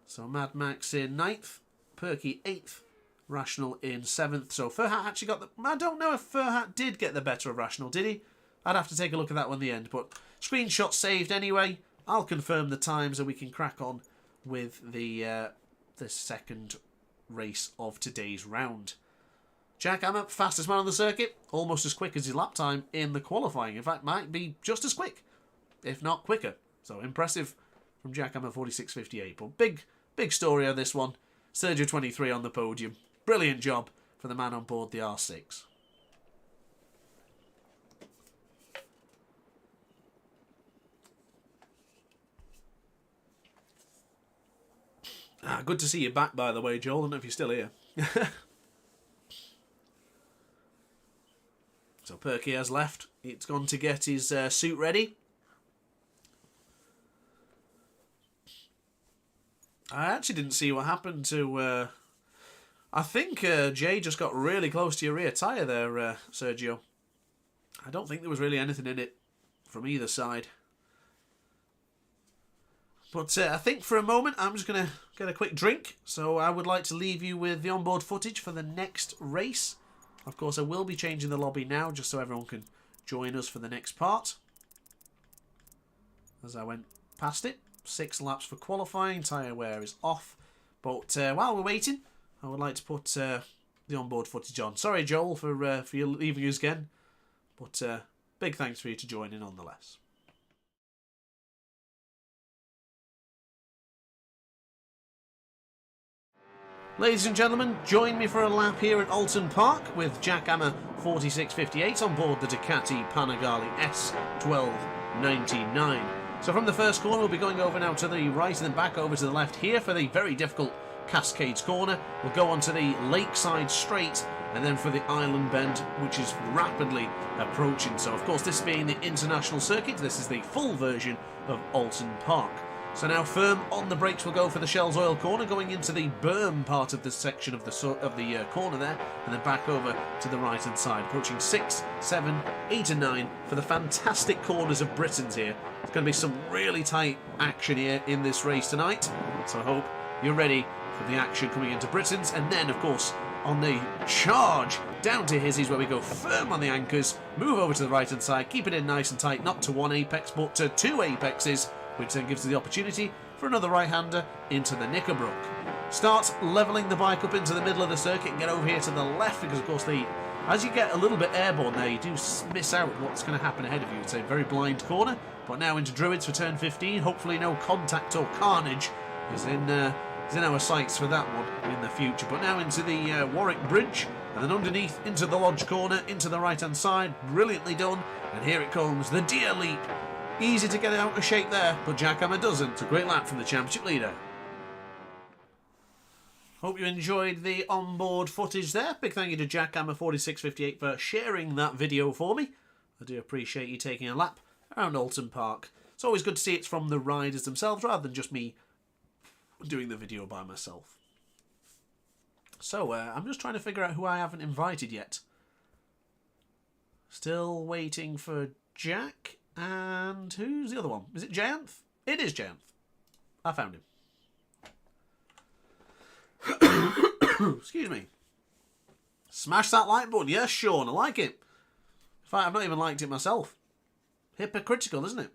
So Mad Max in 9th. Perky 8th. Rational in 7th. So Furhat actually got the... I don't know if Furhat did get the better of Rational, did he? I'd have to take a look at that one in the end. But screenshot saved anyway. I'll confirm the times and we can crack on with the second race of today's round. Jackhammer, fastest man on the circuit, almost as quick as his lap time in the qualifying. In fact, might be just as quick, if not quicker. So impressive from Jackhammer 46.58. But big story on this one. Sergio 23 on the podium. Brilliant job for the man on board the R6. Good to see you back, by the way, Joel. I don't know if you're still here. So Perky has left. It's gone to get his suit ready. I actually didn't see what happened to... I think Jay just got really close to your rear tyre there, Sergio. I don't think there was really anything in it from either side. But I think for a moment I'm just going to get a quick drink. So I would like to leave you with the onboard footage for the next race. Of course, I will be changing the lobby now just so everyone can join us for the next part. As I went past it, 6 laps for qualifying, tyre wear is off. But while we're waiting, I would like to put the onboard footage on. Sorry, Joel, for you leaving us again. But big thanks for you to join in nonetheless. Ladies and gentlemen, join me for a lap here at Oulton Park with Jackhammer 46.58 on board the Ducati Panigale S1299. So from the first corner, we'll be going over now to the right and then back over to the left here for the very difficult Cascades corner. We'll go on to the Lakeside Straight and then for the Island Bend, which is rapidly approaching. So of course, this being the international circuit, this is the full version of Oulton Park. So now Firm on the brakes will go for the Shell's Oil corner, going into the berm part of this section of the corner there, and then back over to the right hand side, approaching 6, 7, 8 and 9 for the fantastic corners of Britain's here. It's going to be some really tight action here in this race tonight, so I hope you're ready for the action coming into Britain's. And then of course on the charge down to Hizzy's, where we go Firm on the anchors, move over to the right hand side, keep it in nice and tight, not to one apex but to two apexes, which then gives us the opportunity for another right-hander into the Knickerbrook. Start levelling the bike up into the middle of the circuit and get over here to the left, because of course as you get a little bit airborne there, you do miss out what's going to happen ahead of you. It's a very blind corner, but now into Druids for turn 15. Hopefully no contact or carnage is in our sights for that one in the future. But now into the Warwick Bridge, and then underneath into the Lodge corner, into the right-hand side. Brilliantly done, and here it comes, the Deer Leap. Easy to get out of shape there, but Jackhammer doesn't. It's a great lap from the championship leader. Hope you enjoyed the onboard footage there. Big thank you to Jackhammer4658 for sharing that video for me. I do appreciate you taking a lap around Oulton Park. It's always good to see it's from the riders themselves rather than just me doing the video by myself. So, I'm just trying to figure out who I haven't invited yet. Still waiting for Jack. And who's the other one? Is it Jayanth? It is Jayanth. I found him. Excuse me. Smash that like button. Yes, Sean, I like it. In fact, I've not even liked it myself. Hypocritical, isn't it?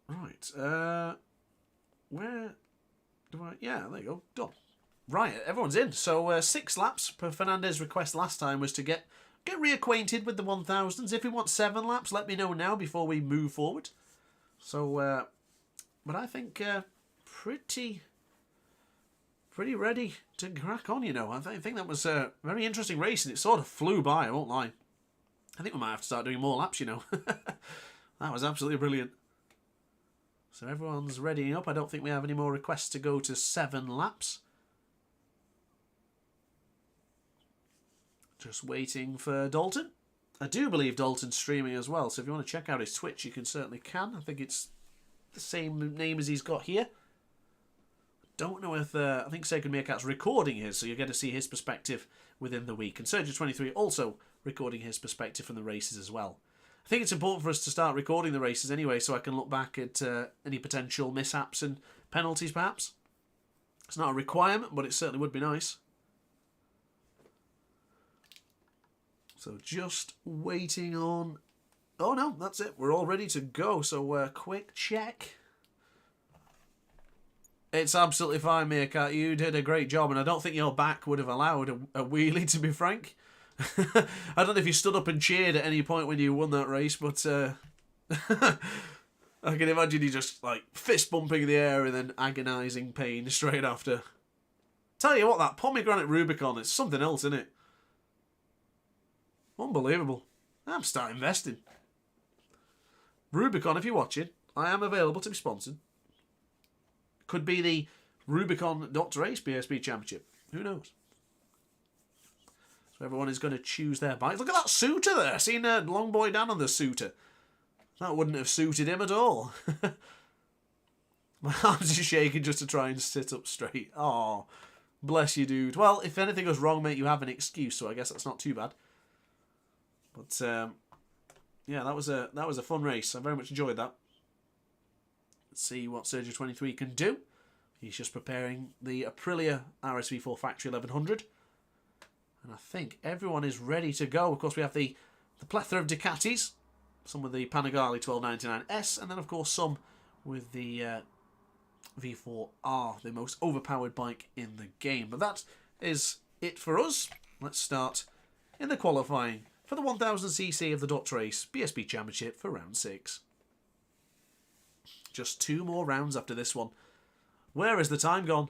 Right. Where do I... Yeah, there you go. Done. Right, everyone's in. So 6 laps per Fernandez's request last time was to get reacquainted with the 1000s. If you want 7 laps, let me know now before we move forward. So, but I think pretty ready to crack on, you know. I think that was a very interesting race, and it sort of flew by, I won't lie. I think we might have to start doing more laps, you know. That was absolutely brilliant. So everyone's readying up. I don't think we have any more requests to go to 7 laps. Just waiting for Dalton. I do believe Dalton's streaming as well, so if you want to check out his Twitch, you can certainly can. I think it's the same name as he's got here. Don't know if... I think Sacred Meerkat's recording his, so you'll get to see his perspective within the week. And Surgeon23 also recording his perspective from the races as well. I think it's important for us to start recording the races anyway, so I can look back at any potential mishaps and penalties, perhaps. It's not a requirement, but it certainly would be nice. So just waiting on... Oh no, that's it. We're all ready to go. So quick check. It's absolutely fine, Meerkat. You did a great job, and I don't think your back would have allowed a wheelie, to be frank. I don't know if you stood up and cheered at any point when you won that race, but I can imagine you just like fist bumping the air and then agonising pain straight after. Tell you what, that pomegranate Rubicon, it's something else, isn't it? Unbelievable. I'm starting investing. Rubicon, if you're watching, I am available to be sponsored. Could be the Rubicon DrAce BSB Championship. Who knows? So everyone is going to choose their bike. Look at that suitor there. Seen Long Boy Dan on the suitor. That wouldn't have suited him at all. My arms are shaking just to try and sit up straight. Oh, bless you, dude. Well, if anything goes wrong, mate, you have an excuse, so I guess that's not too bad. But yeah, that was a fun race. I very much enjoyed that. Let's see what Surgeon23 can do. He's just preparing the Aprilia RSV4 Factory 1100. And I think everyone is ready to go. Of course, we have the plethora of Ducatis. Some with the Panigale 1299S. And then, of course, some with the V4R, the most overpowered bike in the game. But that is it for us. Let's start in the qualifying for the 1000cc of the DrAce BSB Championship for round 6. Just 2 more rounds after this one. Where has the time gone?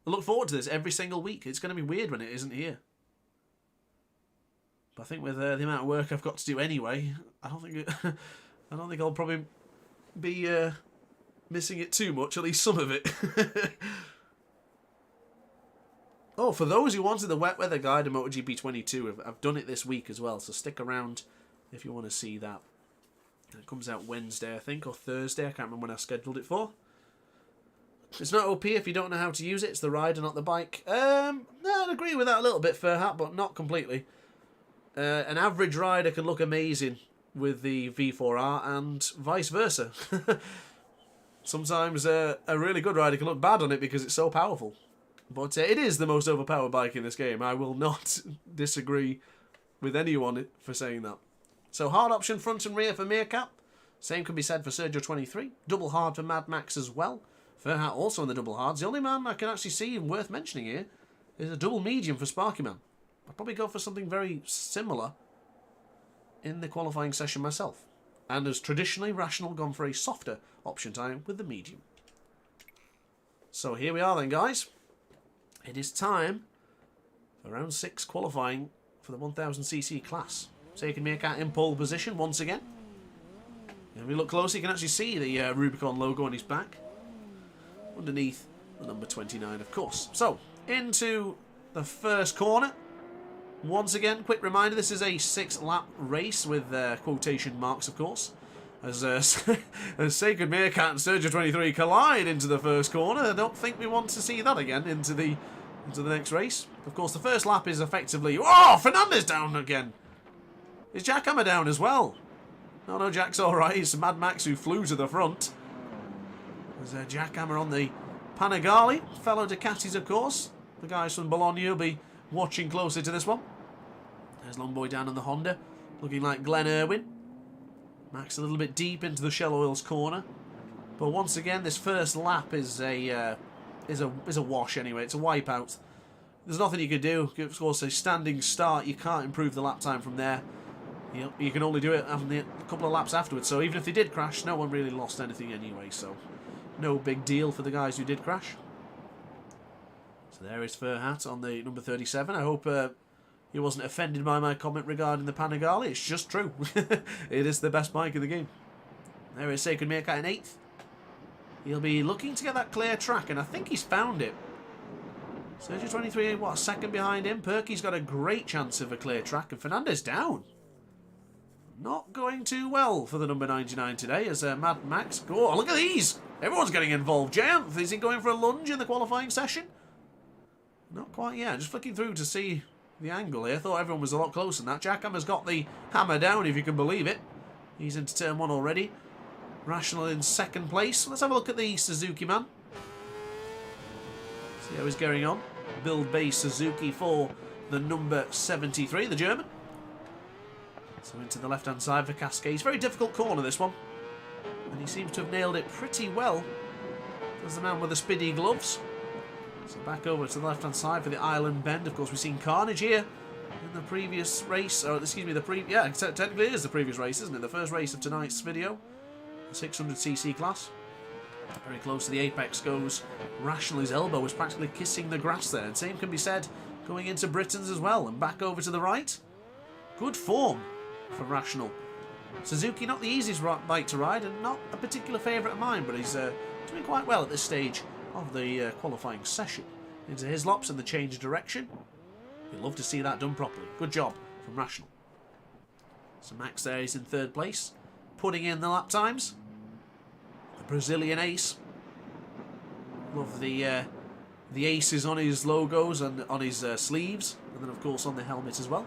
I look forward to this every single week. It's going to be weird when it isn't here. But I think with the amount of work I've got to do anyway, I don't think I'll probably be missing it too much. At least some of it. Oh, for those who wanted the wet weather guide of MotoGP 22, I've done it this week as well, so stick around if you want to see that. It comes out Wednesday, I think, or Thursday. I can't remember when I scheduled it for. It's not OP if you don't know how to use it. It's the rider, not the bike. No, I'd agree with that a little bit, Furhat, but not completely. An average rider can look amazing with the V4R and vice versa. Sometimes a really good rider can look bad on it because it's so powerful. But it is the most overpowered bike in this game. I will not disagree with anyone for saying that. So hard option front and rear for Meerkat. Same can be said for Sergio 23. Double hard for Mad Max as well. Furhat also in the double hards. The only man I can actually see worth mentioning here is a double medium for Sparky Man. I'd probably go for something very similar in the qualifying session myself. And as traditionally, Rational gone for a softer option time with the medium. So here we are then, guys. It is time for round 6 qualifying for the 1000cc class. Taking Meerkat in pole position once again. If we look closely, you can actually see the Rubicon logo on his back. Underneath the number 29, of course. So, into the first corner. Once again, quick reminder, this is a 6-lap race with quotation marks, of course. As Sacred Meerkat and Sergio 23 collide into the first corner. I don't think we want to see that again into the next race. Of course, the first lap is effectively... Oh, Fernandez down again. Is Jack Hammer down as well? No, Jack's alright. It's Mad Max who flew to the front. There's Jack Hammer on the Panigale. Fellow Ducatis, of course. The guys from Bologna will be watching closer to this one. There's Longboy down on the Honda. Looking like Glenn Irwin. Max a little bit deep into the Shell Oils corner. But once again, this first lap is a wash anyway. It's a wipeout. There's nothing you can do. Of course, a standing start. You can't improve the lap time from there. You can only do it after a couple of laps afterwards. So even if they did crash, no one really lost anything anyway. So no big deal for the guys who did crash. So there is Furhat on the number 37. I hope he wasn't offended by my comment regarding the Panigale. It's just true. It is the best bike in the game. There is Sacred Meerkat in 8th. He'll be looking to get that clear track, and I think he's found it. Sergio 23, what, a second behind him. Perky's got a great chance of a clear track, and Fernandez down. Not going too well for the number 99 today as Mad Max... Oh, look at these! Everyone's getting involved. Jayant, is he going for a lunge in the qualifying session? Not quite yet. Just flicking through to see the angle here. Thought everyone was a lot closer than that. Jack Hammer's got the hammer down, if you can believe it. He's into turn 1 already. Rational in 2nd place. Let's have a look at the Suzuki man. See how he's going on. Build base Suzuki for the number 73, the German. So into the left-hand side for Cascades. Very difficult corner, this one. And he seems to have nailed it pretty well. There's the man with the spiddy gloves. So back over to the left-hand side for the Island Bend. Of course, we've seen Carnage here in the previous race. Or, excuse me, yeah, technically it is the previous race, isn't it? The first race of tonight's video. The 600cc class. Very close to the apex goes Rational. His elbow was practically kissing the grass there. And same can be said going into Britain's as well. And back over to the right. Good form for Rational. Suzuki, not the easiest bike to ride and not a particular favourite of mine, but he's doing quite well at this stage of the qualifying session. Into his lops and the change of direction. You'd love to see that done properly. Good job from Rational. So Max there is in 3rd place, putting in the lap times. The Brazilian ace. Love the aces on his logos and on his sleeves, and then of course on the helmet as well.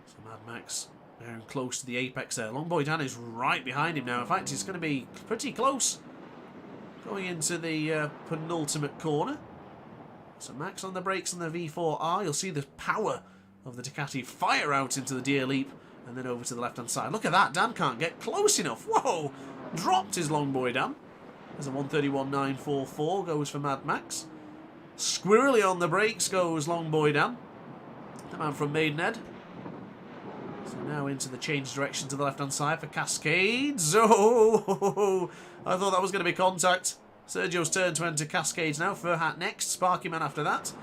So Mad Max very close to the apex there. Longboy Dan is right behind him now. In fact, it's going to be pretty close going into the penultimate corner. So Max on the brakes on the V4R. You'll see the power of the Ducati fire out into the Deer Leap and then over to the left-hand side. Look at that. Dan can't get close enough. Whoa! Dropped his Longboy Dan. There's a 131.944 goes for Mad Max. Squirrely on the brakes goes Longboy Dan. The man from Maidenhead. So now into the change direction to the left-hand side for Cascades. Oh, I thought that was going to be contact. Sergio's turn to enter Cascades now. Furhat next, Sparky Man after that.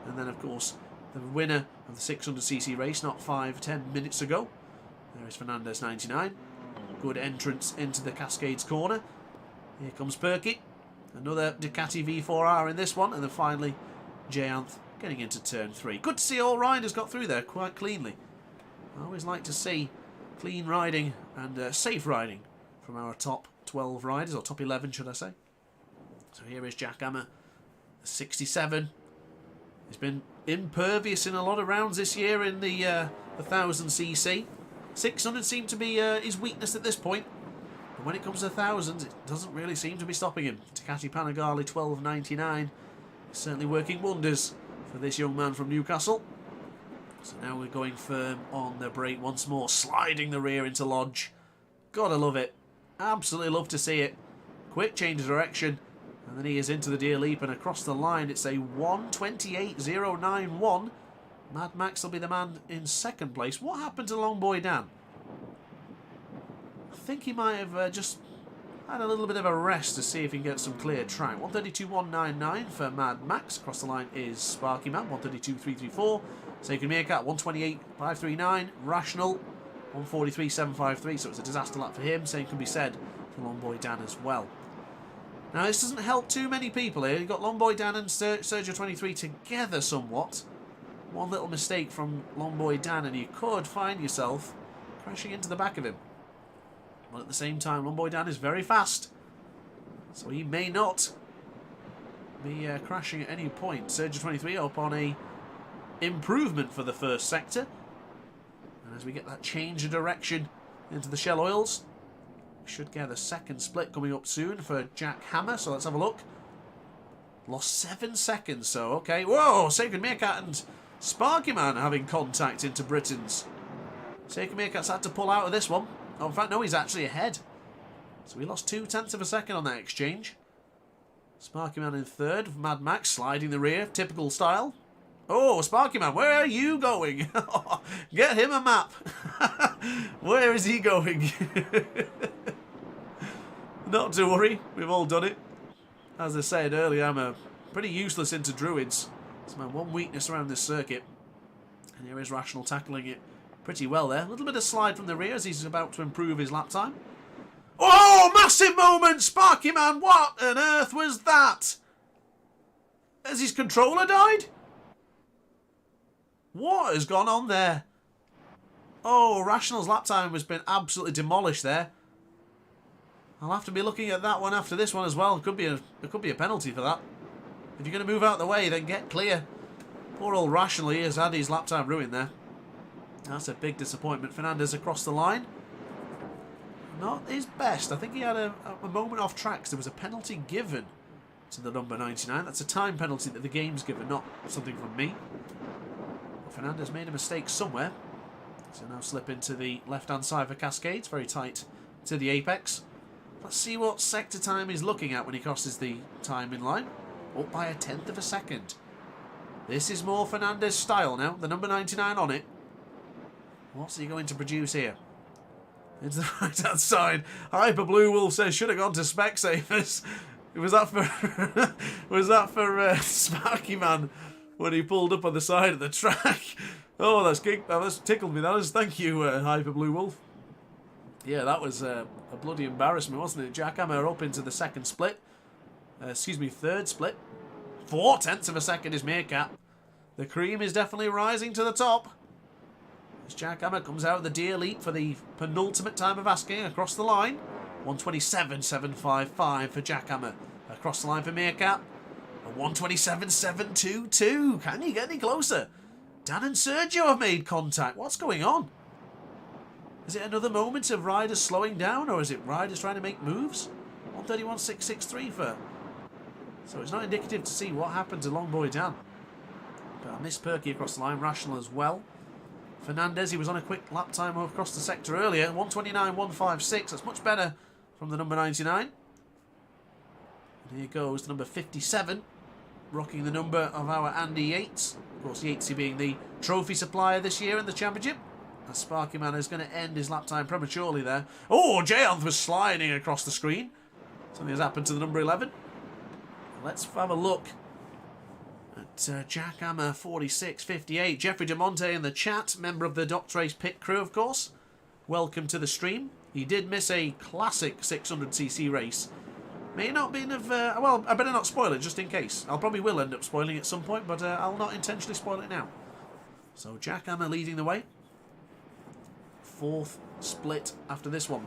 And then, of course, the winner of the 600cc race not 5-10 minutes ago. There is Fernandez 99. Good entrance into the Cascades corner. Here comes Perky. Another Ducati V4R in this one. And then finally, Jayanth getting into turn 3. Good to see all riders got through there quite cleanly. I always like to see clean riding and safe riding from our top 12 riders, or top 11 should I say. So here is Jack Hammer, 67. He's been impervious in a lot of rounds this year in the 1000cc. 600 seemed to be his weakness at this point. But when it comes to thousands, it doesn't really seem to be stopping him. Takati Panagali, 12.99. Certainly working wonders for this young man from Newcastle. So now we're going firm on the brake once more, sliding the rear into Lodge. Gotta love it. Absolutely love to see it. Quick change of direction. And then he is into the Deer Leap and across the line. It's a 1:28.091. Mad Max will be the man in second place. What happened to Long Boy Dan? I think he might have just had a little bit of a rest to see if he can get some clear track. 1:32.199 for Mad Max. Across the line is Sparky Man, 1:32.334. Sacred Meerkat, 1:28.539. Rational, 1:43.753. So it's a disaster lap for him. Same can be said for Long Boy Dan as well. Now this doesn't help too many people here. You've got Long Boy Dan and Sergio 23 together somewhat. One little mistake from Long Boy Dan and you could find yourself crashing into the back of him. But at the same time, Long Boy Dan is very fast. So he may not be crashing at any point. Sergio 23 up on a improvement for the first sector. And as we get that change of direction into the Shell Oils, we should get a second split coming up soon for Jack Hammer. So let's have a look. Lost 7 seconds, so okay. Whoa, Sacred Meerkat and Sparky Man having contact into Britons. Sacred Meerkat's had to pull out of this one. Oh, in fact, no, he's actually ahead. So we lost 0.2 of a second on that exchange. Sparky Man in third. Mad Max sliding the rear, typical style. Oh, Sparky Man, where are you going? Get him a map. Where is he going? Not to worry, we've all done it. As I said earlier, I'm pretty useless into druids. It's my one weakness around this circuit. And here is Rational tackling it pretty well there. A little bit of slide from the rear as he's about to improve his lap time. Oh, massive moment! Sparky Man, what on earth was that? Has his controller died? What has gone on there? Oh, Rational's lap time has been absolutely demolished there. I'll have to be looking at that one after this one as well. It could be a penalty for that. If you're going to move out of the way, then get clear. Poor old Rational, he has had his lap time ruined there. That's a big disappointment. Fernandez across the line. Not his best. I think he had a moment off tracks. There was a penalty given to the number 99. That's a time penalty that the game's given, not something from me. But Fernandez made a mistake somewhere. So now slip into the left-hand side for Cascades. Very tight to the apex. Let's see what sector time he's looking at when he crosses the time in line. Up by 1/10 of a second. This is more Fernandez style now. The number 99 on it. What's he going to produce here? Into the right-hand side. Hyper Blue Wolf says, should have gone to Specsavers. Was that for Sparky Man when he pulled up on the side of the track? Oh, that's tickled me. That is. Thank you, Hyper Blue Wolf. Yeah, that was a bloody embarrassment, wasn't it? Jack Hammer up into the second split. Third split. 0.4 of a second is Meerkat. The cream is definitely rising to the top. As Jack Hammer comes out of the Deer Leap for the penultimate time of asking across the line. 1:27.755 for Jack Hammer. Across the line for Meerkat. A 1:27.722. Can you get any closer? Dan and Sergio have made contact. What's going on? Is it another moment of riders slowing down, or is it riders trying to make moves? 1:31.663 for. So it's not indicative to see what happened to Long Boy Dan. But I missed Perky across the line, Rational as well. Fernandez, he was on a quick lap time across the sector earlier. 1:29.156. That's much better from the number 99. And here goes the number 57, rocking the number of our Andy Yates. Of course, Yatesy being the trophy supplier this year in the championship. As Sparky Man is going to end his lap time prematurely there. Oh, Jayanth was sliding across the screen. Something has happened to the number 11. Let's have a look at Jack Hammer 46.58. Jeffrey DeMonte in the chat, member of the DrAce pit crew, of course. Welcome to the stream. He did miss a classic 600cc race May not be of... well, I better not spoil it, just in case. I'll probably will end up spoiling it at some point, but I'll not intentionally spoil it now. So Jackhammer leading the way. Fourth split after this one.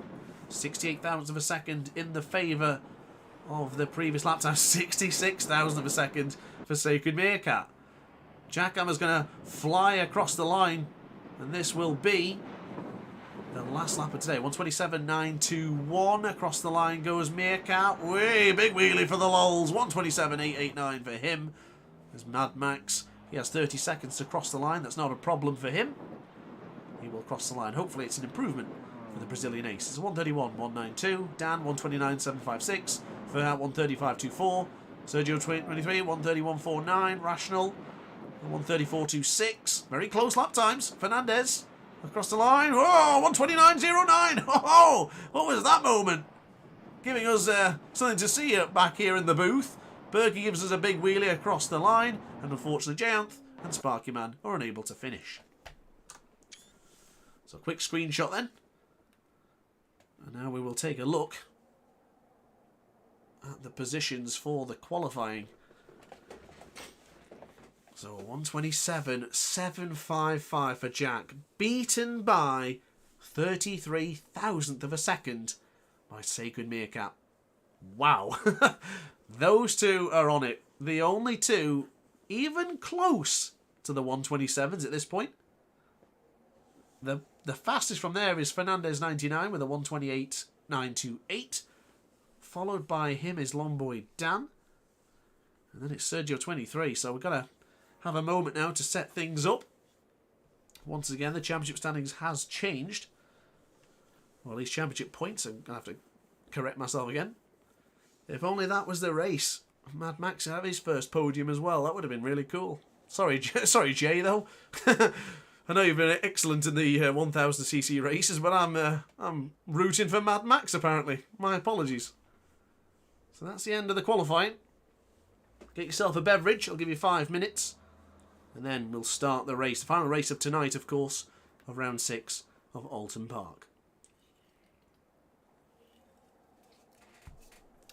68 thousandths of a second in the favour of the previous lap time. 66 thousandths of a second for Sacred Meerkat. Jackhammer's going to fly across the line, and this will be the last lap of today. 127.921 across the line goes Meerkat. Way big wheelie for the lols. 127.889 for him. There's Mad Max. He has 30 seconds to cross the line. That's not a problem for him. He will cross the line. Hopefully it's an improvement for the Brazilian ace. It's 131.192. Dan 129.756. Ferhat 135.24. Sergio 23 131.49. Rational 134.26. Very close lap times. Fernandez across the line. Oh, 129.09. Oh, what was that moment? Giving us something to see back here in the booth. Berkey gives us a big wheelie across the line, and unfortunately Jayanth and Sparky Man are unable to finish. So quick screenshot then. And now we will take a look at the positions for the qualifying. So 127.755 for Jack, beaten by 33 thousandth of a second by Sacred Meerkat. Wow. Those two are on it. The only two even close to the 127s at this point. The fastest from there is Fernandez 99 with a 128.928. Followed by him is Longboy Dan. And then it's Sergio 23. So we've got to have a moment now to set things up. Once again, the championship standings has changed. Well, at least championship points. I'm going to have to correct myself again. If only that was the race. Mad Max have his first podium as well. That would have been really cool. Sorry, Jay, though. I know you've been excellent in the 1000cc races, but I'm rooting for Mad Max, apparently. My apologies. So that's the end of the qualifying. Get yourself a beverage. I'll give you 5 minutes. And then we'll start the race. The final race of tonight, of course, of round 6 of Oulton Park.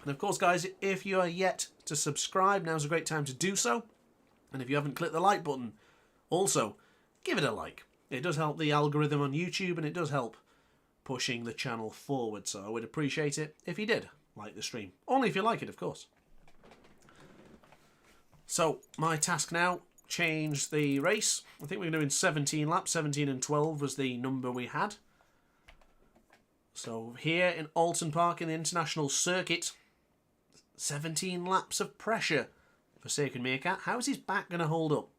And of course, guys, if you are yet to subscribe, now's a great time to do so. And if you haven't clicked the like button, also, give it a like. It does help the algorithm on YouTube, and it does help pushing the channel forward. So I would appreciate it if you did like the stream. Only if you like it, of course. So, my task now, change the race. I think we're doing 17 laps. 17 and 12 was the number we had. So, here in Oulton Park in the International Circuit, 17 laps of pressure for Sacred Meerkat. How is his back going to hold up?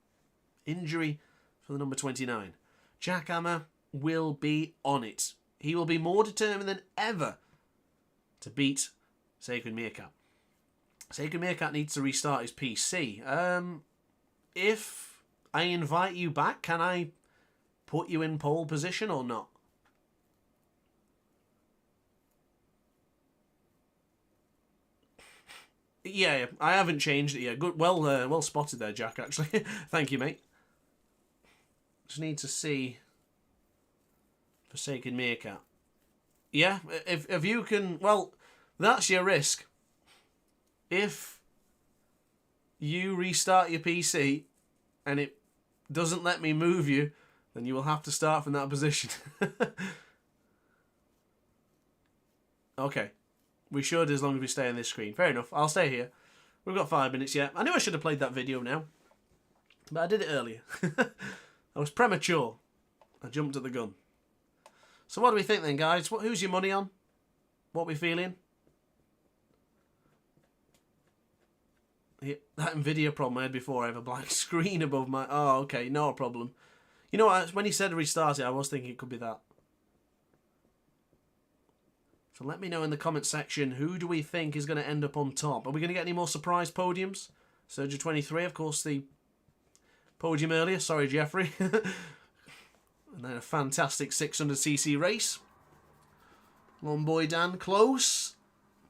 Injury for the number 29. Jackhammer will be on it. He will be more determined than ever to beat Sacred Meerkat. Sacred Meerkat needs to restart his PC. If I invite you back, can I put you in pole position or not? Yeah, I haven't changed it yet. Good, well spotted there, Jack, actually. Thank you, mate. Just need to see for Sacred Meerkat. Yeah, if you can... Well, that's your risk. If you restart your PC and it doesn't let me move you, then you will have to start from that position. Okay. We should, as long as we stay on this screen. Fair enough. I'll stay here. We've got 5 minutes yet. I knew I should have played that video now, but I did it earlier. I was premature. I jumped at the gun. So what do we think then, guys? Who's your money on? What are we feeling? Yeah, that Nvidia problem I had before. I have a black screen above my... Oh, okay. No problem. You know what? When he said restart it, I was thinking it could be that. So let me know in the comment section, who do we think is going to end up on top? Are we going to get any more surprise podiums? Sergio 23, of course, the podium earlier. Sorry, Jeffrey. And then a fantastic 600cc race. Longboy Dan close,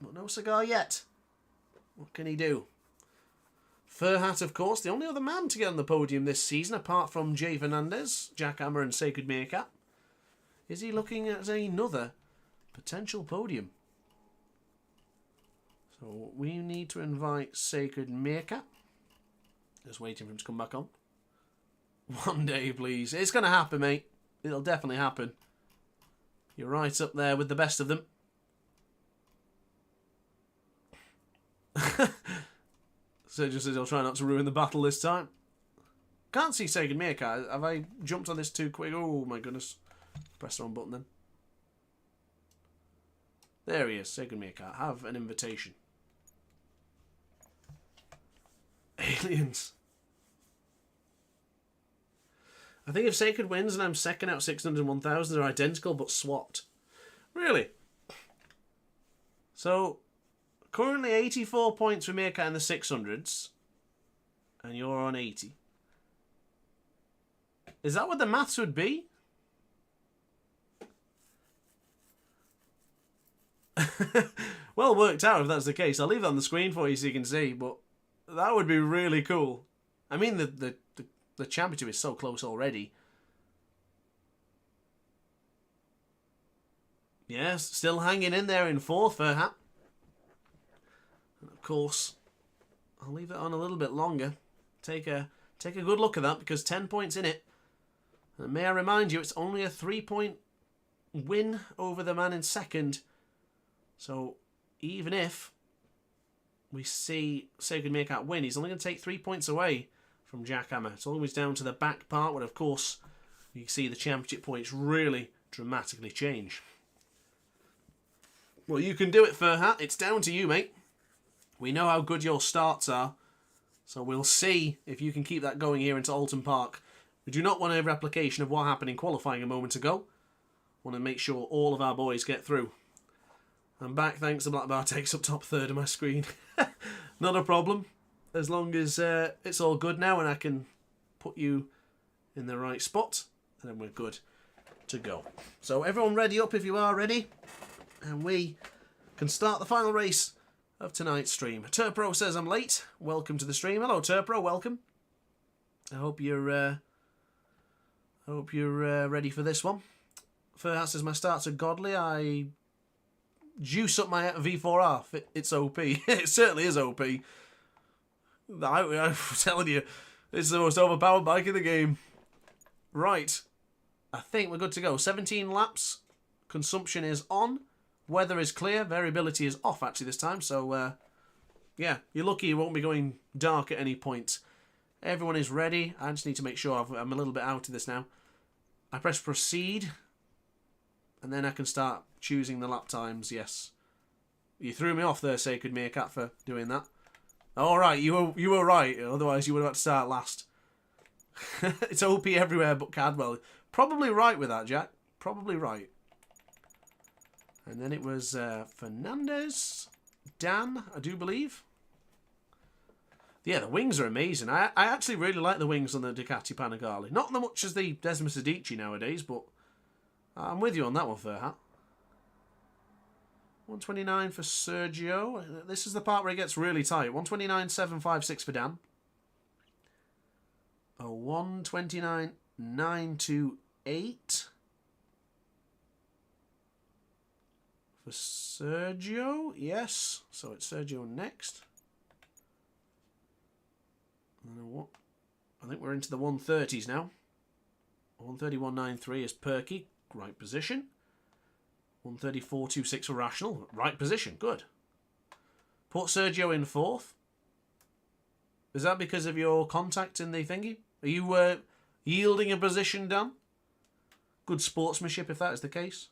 but no cigar yet. What can he do? Ferhat, of course, the only other man to get on the podium this season, apart from Jay Fernandez, Jackhammer and Sacred Meerkat. Is he looking at another potential podium? So So we need to invite Sacred Meerkat. Just waiting for him to come back on. One day, please. It's going to happen, mate. It'll definitely happen. You're right up there with the best of them. So just says I'll try not to ruin the battle this time. Can't see Sacred Meerkat. Have I jumped on this too quick? Oh my goodness. Press the wrong button then. There he is. Sacred Meerkat. Have an invitation. Aliens. I think if Sacred wins and I'm second out 600 and 1000, they're identical but swapped. Really? So, currently 84 points for Meerkat in the 600s. And you're on 80. Is that what the maths would be? Well worked out if that's the case. I'll leave that on the screen for you so you can see, but that would be really cool. I mean, the championship is so close already. Yes, still hanging in there in fourth, Furhat. And of course, I'll leave it on a little bit longer. Take a good look at that because 10 points in it. And may I remind you, it's only a 3-point win over the man in second. So even if we see Sacred Meerkat win, he's only going to take 3 points away from Jackhammer. It's always down to the back part where, of course, you see the championship points really dramatically change. Well, you can do it, Furhat. It's down to you, mate. We know how good your starts are, so we'll see if you can keep that going here into Oulton Park. We do not want a replication of what happened in qualifying a moment ago. Want to make sure all of our boys get through. I'm back thanks to Black Bar takes up top third of my screen. Not a problem. As long as it's all good now and I can put you in the right spot, then we're good to go. So everyone ready up if you are ready. And we can start the final race of tonight's stream. Turpro says I'm late. Welcome to the stream. Hello Turpro, welcome. I hope you're ready for this one. Furhat says my starts are godly. I juice up my V4R. It's OP. It certainly is OP. I'm telling you, it's the most overpowered bike in the game. Right. I think we're good to go. 17 laps. Consumption is on. Weather is clear. Variability is off actually this time. So, yeah, you're lucky you won't be going dark at any point. Everyone is ready. I just need to make sure I'm a little bit out of this now. I press proceed. And then I can start choosing the lap times. Yes. You threw me off there, Sacred Meerkat, for doing that. All right, you were right. Otherwise, you would have had to start last. It's OP everywhere but Cadwell. Probably right with that, Jack. Probably right. And then it was Fernandez, Dan, I do believe. Yeah, the wings are amazing. I actually really like the wings on the Ducati Panigale. Not that much as the Desmos Adichie nowadays, but I'm with you on that one, Furhat. 129 for Sergio. This is the part where it gets really tight. 129.756 for Dan. A 129.928 for Sergio. Yes, so it's Sergio next. I think we're into the 130s now. 131.93 is Perky. Right position. 134.26 for Rational. Right position. Good. Put Sergio in fourth. Is that because of your contact in the thingy? Are you yielding a position, Dan? Good sportsmanship if that is the case.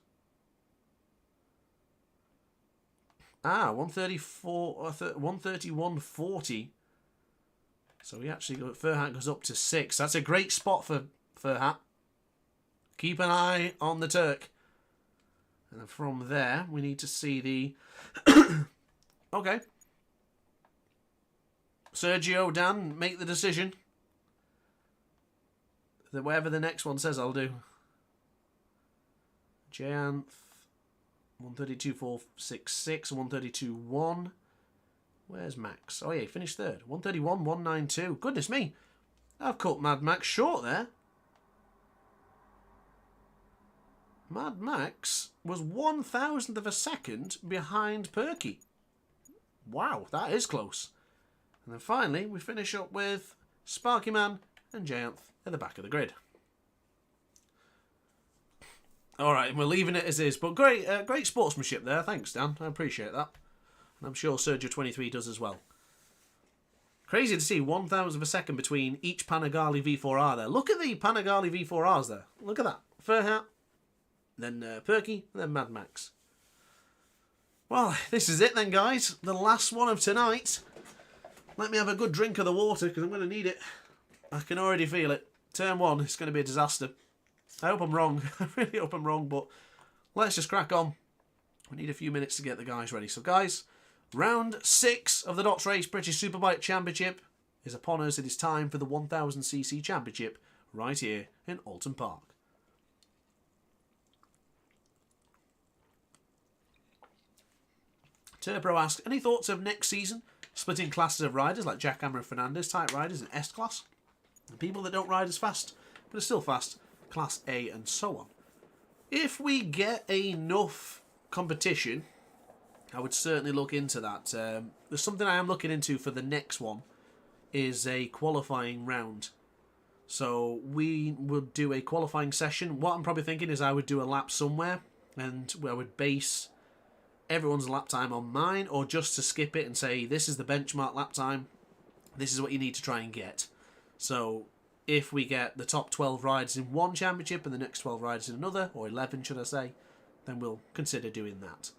131.40. So we actually got Furhat goes up to 6. That's a great spot for Furhat. Keep an eye on the Turk. And from there, we need to see the... Okay. Sergio, Dan, make the decision. Whatever the next one says, I'll do. Janth, 132.466, 132.1. Where's Max? Oh yeah, he finished third. 131.192. Goodness me. I've cut Mad Max short there. Mad Max was 1,000th of a second behind Perky. Wow, that is close. And then finally, we finish up with Sparky Man and Gianth at the back of the grid. All right, we're leaving it as is, but great sportsmanship there. Thanks, Dan. I appreciate that. And I'm sure Sergio23 does as well. Crazy to see 1,000 of a second between each Panigale V4R there. Look at the Panigale V4Rs there. Look at that. Furhat, then Perky, and then Mad Max. Well, this is it then, guys. The last one of tonight. Let me have a good drink of the water, because I'm going to need it. I can already feel it. Turn 1, it's going to be a disaster. I hope I'm wrong. I really hope I'm wrong, but let's just crack on. We need a few minutes to get the guys ready. So, guys, round 6 of the DrAce British Superbike Championship is upon us. It is time for the 1000cc Championship right here in Oulton Park. Turbo asked, any thoughts of next season? Splitting classes of riders like Jack Hammer and Fernandez, type riders in S-Class. And people that don't ride as fast, but are still fast, Class A and so on. If we get enough competition, I would certainly look into that. There's something I am looking into for the next one, is a qualifying round. So we would do a qualifying session. What I'm probably thinking is I would do a lap somewhere, and I would base everyone's lap time on mine, or just to skip it and say, this is the benchmark lap time, this is what you need to try and get. So if we get the top 12 riders in one championship and the next 12 riders in another, or 11 should I say, then we'll consider doing that.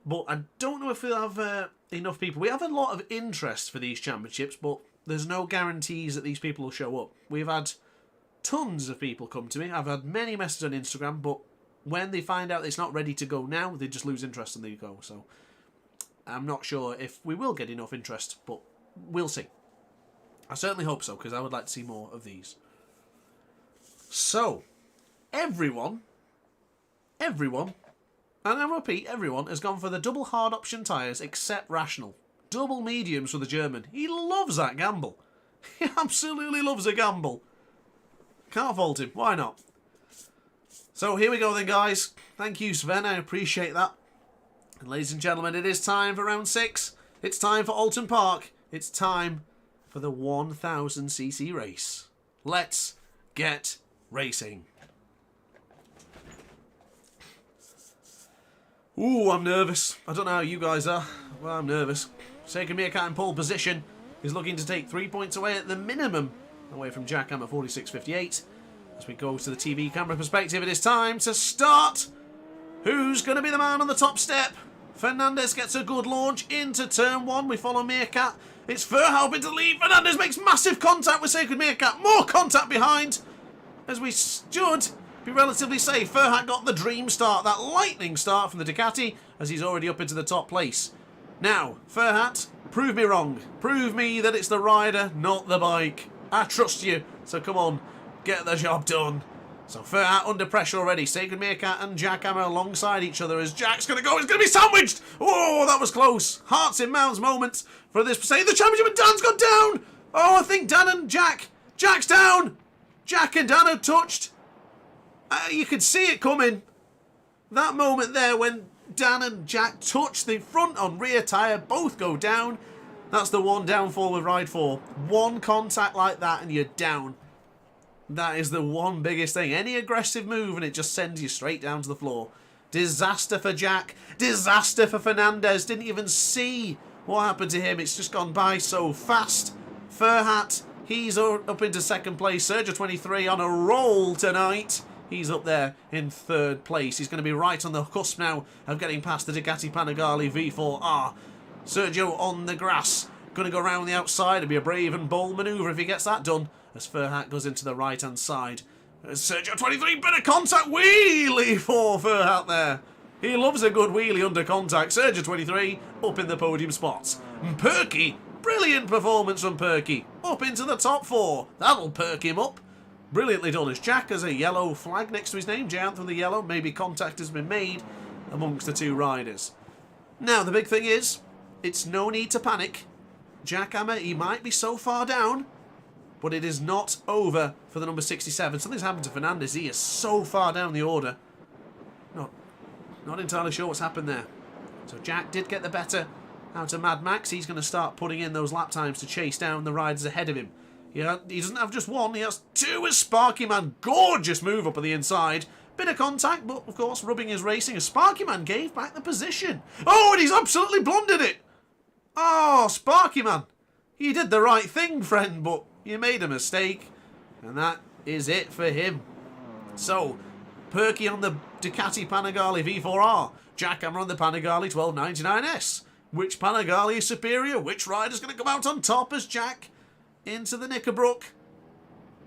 But I don't know if we'll have enough people. We have a lot of interest for these championships, but there's no guarantees that these people will show up. We've had tons of people come to me. I've had many messages on Instagram, but when they find out it's not ready to go now, they just lose interest and they go. So I'm not sure if we will get enough interest, but we'll see. I certainly hope so, because I would like to see more of these. So, everyone, and I repeat, everyone has gone for the double hard option tyres except Rational. Double mediums for the German. He loves that gamble. He absolutely loves a gamble. Can't fault him. Why not? So here we go then, guys. Thank you, Sven. I appreciate that. And ladies and gentlemen, it is time for round 6. It's time for Oulton Park. It's time for the 1000cc race. Let's get racing. Ooh, I'm nervous. I don't know how you guys are. Well, I'm nervous. Sacred Meerkat in pole position is looking to take 3 points away at the minimum, away from Jack Hammer 46.58. As we go to the TV camera perspective, it is time to start. Who's going to be the man on the top step? Fernandez gets a good launch into turn 1. We follow Meerkat. It's Furhout into the lead. Fernandez makes massive contact with Sacred Meerkat. More contact behind. As we should be relatively safe. Furhat got the dream start, that lightning start from the Ducati, as he's already up into the top place. Now, Furhat, prove me wrong. Prove me that it's the rider, not the bike. I trust you, so come on, get the job done. So Furhat under pressure already. Sacred Meerkat and Jack Hammer alongside each other as Jack's going to go. He's going to be sandwiched. Oh, that was close. Hearts in mouths moment for this. Say the championship, and Dan's gone down. Oh, I think Dan and Jack. Jack's down. Jack and Dan have touched. You could see it coming. That moment there when Dan and Jack touch the front on rear tyre, both go down. That's the one downfall with Ride 4. One contact like that and you're down. That is the one biggest thing. Any aggressive move and it just sends you straight down to the floor. Disaster for Jack. Disaster for Fernandez. Didn't even see what happened to him. It's just gone by so fast. Furhat, he's up into second place. Sergio23 on a roll tonight. He's up there in third place. He's going to be right on the cusp now of getting past the Ducati Panigale V4R. Sergio on the grass. Going to go around the outside. It'll be a brave and bold manoeuvre if he gets that done. As Furhat goes into the right-hand side. Sergio23, bit of contact. Wheelie for Furhat there. He loves a good wheelie under contact. Sergio23 up in the podium spots. And Perky, brilliant performance from Perky. Up into the top 4. That'll perk him up. Brilliantly done as Jack has a yellow flag next to his name. Giant with the yellow. Maybe contact has been made amongst the two riders. Now, the big thing is, it's no need to panic. Jack Hammer, he might be so far down, but it is not over for the number 67. Something's happened to Fernandez. He is so far down the order. Not entirely sure what's happened there. So Jack did get the better Out to Mad Max. He's going to start putting in those lap times to chase down the riders ahead of him. He doesn't have just one, he has two with Sparky Man. Gorgeous move up on the inside. Bit of contact, but of course rubbing his racing as Sparky Man gave back the position. Oh, and he's absolutely blundered it. Oh, Sparky Man. You did the right thing, friend, but you made a mistake. And that is it for him. So, Perky on the Ducati Panigale V4R. Jackhammer on the Panigale 1299S. Which Panigale is superior? Which rider's going to come out on top as Jack into the Knickerbrook?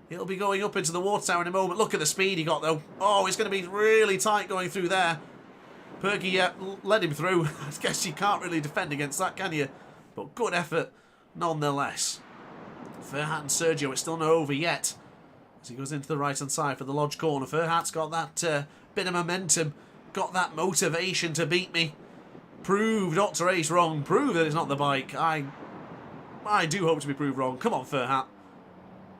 He'll be going up into the water tower in a moment. Look at the speed he got, though. Oh, it's going to be really tight going through there. Perky led him through. I guess you can't really defend against that, can you? But good effort nonetheless. Furhat and Sergio, it's still not over yet. As he goes into the right-hand side for the Lodge corner. Furhat's got that bit of momentum. Got that motivation to beat me. Prove DrAce wrong. Prove that it's not the bike. I do hope to be proved wrong. Come on, Furhat.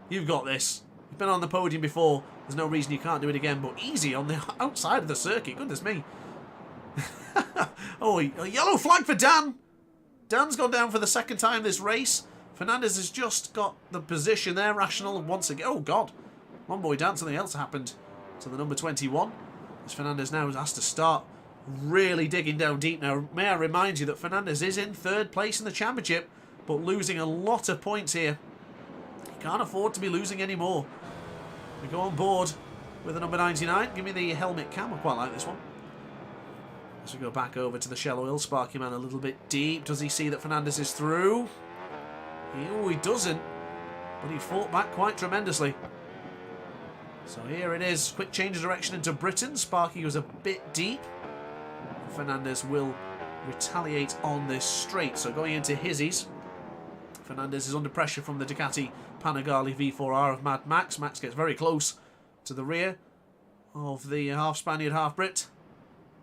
You've got this. You've been on the podium before. There's no reason you can't do it again. But easy on the outside of the circuit. Goodness me. Oh, a yellow flag for Dan. Dan's gone down for the second time this race. Fernandez has just got the position there. Rational once again. Oh, God. One boy Dan, something else happened to the number 21. As Fernandez now has to start really digging down deep now. May I remind you that Fernandez is in third place in the championship, but losing a lot of points here. He can't afford to be losing any more. We go on board with the number 99. Give me the helmet cam. I quite like this one. As we go back over to the Shell Oil, Sparky Man a little bit deep. Does he see that Fernandez is through? Oh, he doesn't. But he fought back quite tremendously. So here it is. Quick change of direction into Britain. Sparky was a bit deep. Fernandez will retaliate on this straight. So going into Hizzies. Fernandez is under pressure from the Ducati Panigale V4R of Mad Max. Max gets very close to the rear of the half Spaniard, half Brit.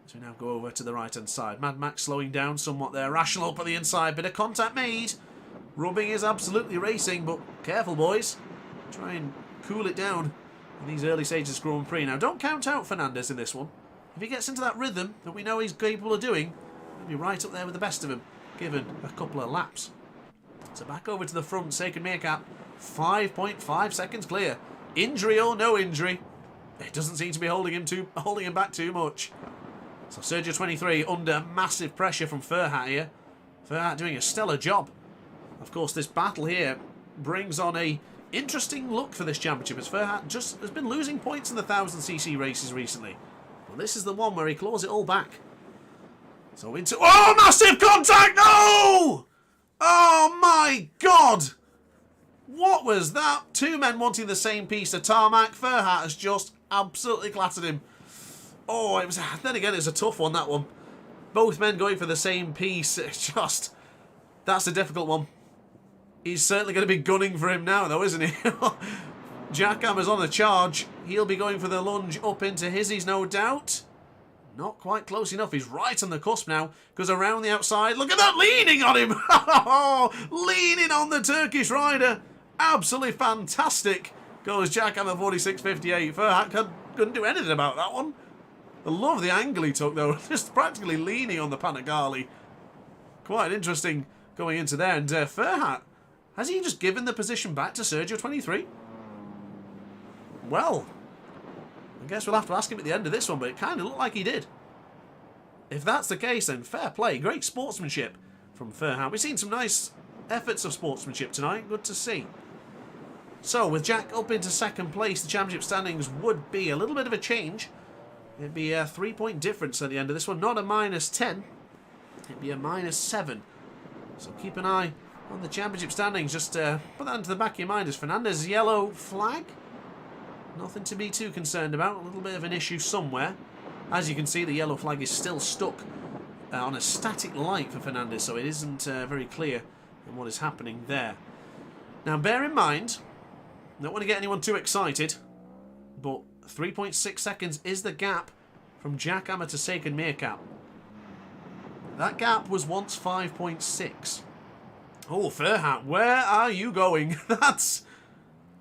So we now go over to the right-hand side. Mad Max slowing down somewhat there. Rational up on the inside. Bit of contact made. Rubbing is absolutely racing, but careful, boys. Try and cool it down in these early stages of Grand Prix. Now, don't count out Fernandez in this one. If he gets into that rhythm that we know he's capable of doing, he'll be right up there with the best of them, given a couple of laps. So back over to the front, Sacred Meerkat, 5.5 seconds clear. Injury or no injury, it doesn't seem to be holding him back too much. So Sergio 23 under massive pressure from Furhat here. Furhat doing a stellar job. Of course, this battle here brings on a interesting look for this championship, as Furhat just has been losing points in the 1000cc races recently. Well, this is the one where he claws it all back. So into... Oh, massive contact! No! Oh, my God! What was that? Two men wanting the same piece of tarmac. Furhat has just absolutely clattered him. Oh, it was... Then again, it's a tough one, that one. Both men going for the same piece. It's just... That's a difficult one. He's certainly going to be gunning for him now, though, isn't he? Jackhammer's on the charge. He'll be going for the lunge up into Hizzies, no doubt. Not quite close enough. He's right on the cusp now. Goes around the outside. Look at that, leaning on him. Leaning on the Turkish rider. Absolutely fantastic. Goes Jackhammer 46.58. Furhat couldn't do anything about that one. I love the angle he took, though. Just practically leaning on the Panigale. Quite interesting going into there. And Furhat, has he just given the position back to Sergio 23? Well, I guess we'll have to ask him at the end of this one, but it kind of looked like he did. If that's the case, then fair play. Great sportsmanship from Furhat. We've seen some nice efforts of sportsmanship tonight. Good to see. So, with Jack up into second place, the championship standings would be a little bit of a change. It'd be a 3-point difference at the end of this one. Not a -10. It'd be a -7. So keep an eye on the championship standings. Just put that into the back of your mind. Is Fernandez's yellow flag? Nothing to be too concerned about. A little bit of an issue somewhere. As you can see, the yellow flag is still stuck on a static light for Fernandez, so it isn't very clear in what is happening there. Now, bear in mind, don't want to get anyone too excited, but 3.6 seconds is the gap from Jackhammer to Sacred Meerkat. That gap was once 5.6. Oh, Furhat, where are you going? That's...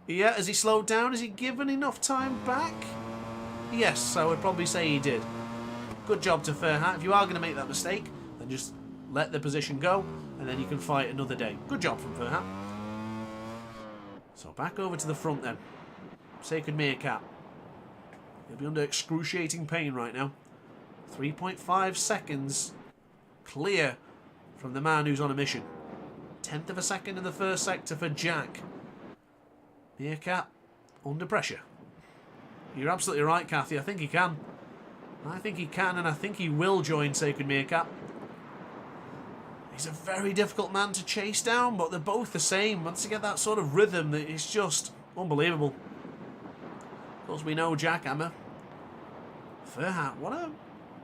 Yeah, has he slowed down? Has he given enough time back? Yes, I would probably say he did. Good job to Furhat. If you are going to make that mistake, then just let the position go, and then you can fight another day. Good job from Furhat. So back over to the front then. Sacred Meerkat. He'll be under excruciating pain right now. 3.5 seconds clear from the man who's on a mission. 10th of a second in the first sector for Jack. Meerkat under pressure. You're absolutely right, Kathy. I think he can. I think he can, and I think he will join Sacred Meerkat. He's a very difficult man to chase down, but they're both the same. Once you get that sort of rhythm, it's just unbelievable. Of course, we know Jackhammer. Furhat, what a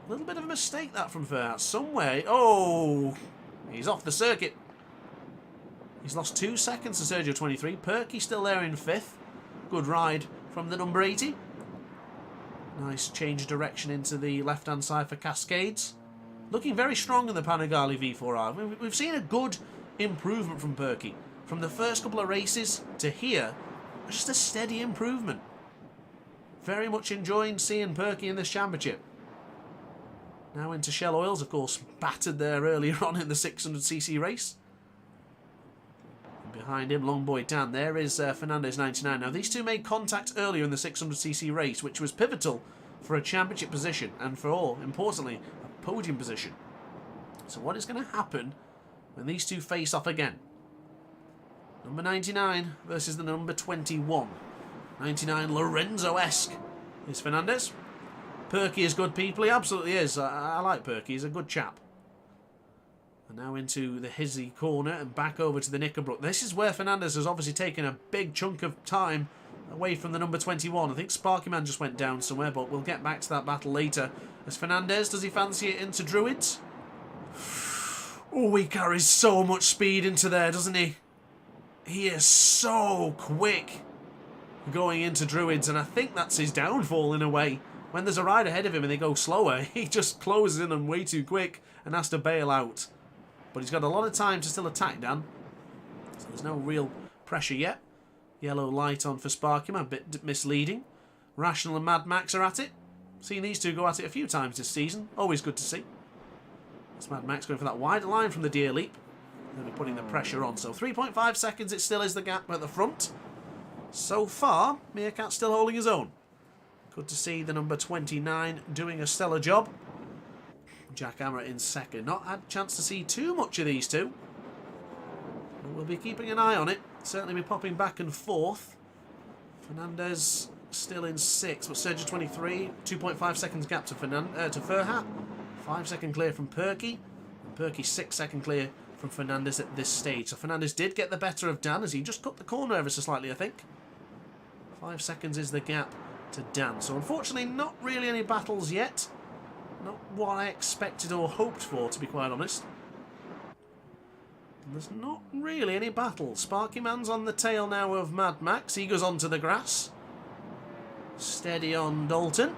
little bit of a mistake that from Furhat. Somewhere, oh, he's off the circuit. He's lost 2 seconds to Sergio 23. Perky still there in 5th. Good ride from the number 80. Nice change of direction into the left-hand side for Cascades. Looking very strong in the Panigale V4R. We've seen a good improvement from Perky. From the first couple of races to here, just a steady improvement. Very much enjoying seeing Perky in this championship. Now into Shell Oils, of course, battered there earlier on in the 600cc race. And behind him, Long Boy Dan, there is Fernandez 99. Now, these two made contact earlier in the 600cc race, which was pivotal for a championship position and for all, importantly, a podium position. So what is going to happen when these two face off again? Number 99 versus the number 21. 99 Lorenzo-esque is Fernandez. Perky is good, people. He absolutely is. I like Perky. He's a good chap. And now into the Hizzy corner and back over to the Knickerbrook. This is where Fernandez has obviously taken a big chunk of time away from the number 21. I think Sparky Man just went down somewhere, but we'll get back to that battle later. As Fernandez, does he fancy it into Druids? Oh, he carries so much speed into there, doesn't he? He is so quick going into Druids, and I think that's his downfall in a way. When there's a ride ahead of him and they go slower, he just closes in them way too quick and has to bail out. But he's got a lot of time to still attack Dan. So there's no real pressure yet. Yellow light on for Sparky Man, a bit misleading. Rational and Mad Max are at it. Seen these two go at it a few times this season. Always good to see. It's Mad Max going for that wider line from the Deer Leap. They'll be putting the pressure on. So 3.5 seconds, it still is the gap at the front. So far, Meerkat still holding his own. Good to see the number 29 doing a stellar job. Jackhammer in second. Not had a chance to see too much of these two. But we'll be keeping an eye on it. Certainly be popping back and forth. Fernandez still in 6th, but Sergio 23. 2.5 seconds gap to Furhat. 5 second clear from Perky. And Perky 6 second clear from Fernandez at this stage. So Fernandez did get the better of Dan as he just cut the corner ever so slightly, I think. 5 seconds is the gap to Dan. So unfortunately not really any battles yet. Not what I expected or hoped for, to be quite honest. And there's not really any battles. Sparky Man's on the tail now of Mad Max. He goes onto the grass. Steady on Oulton.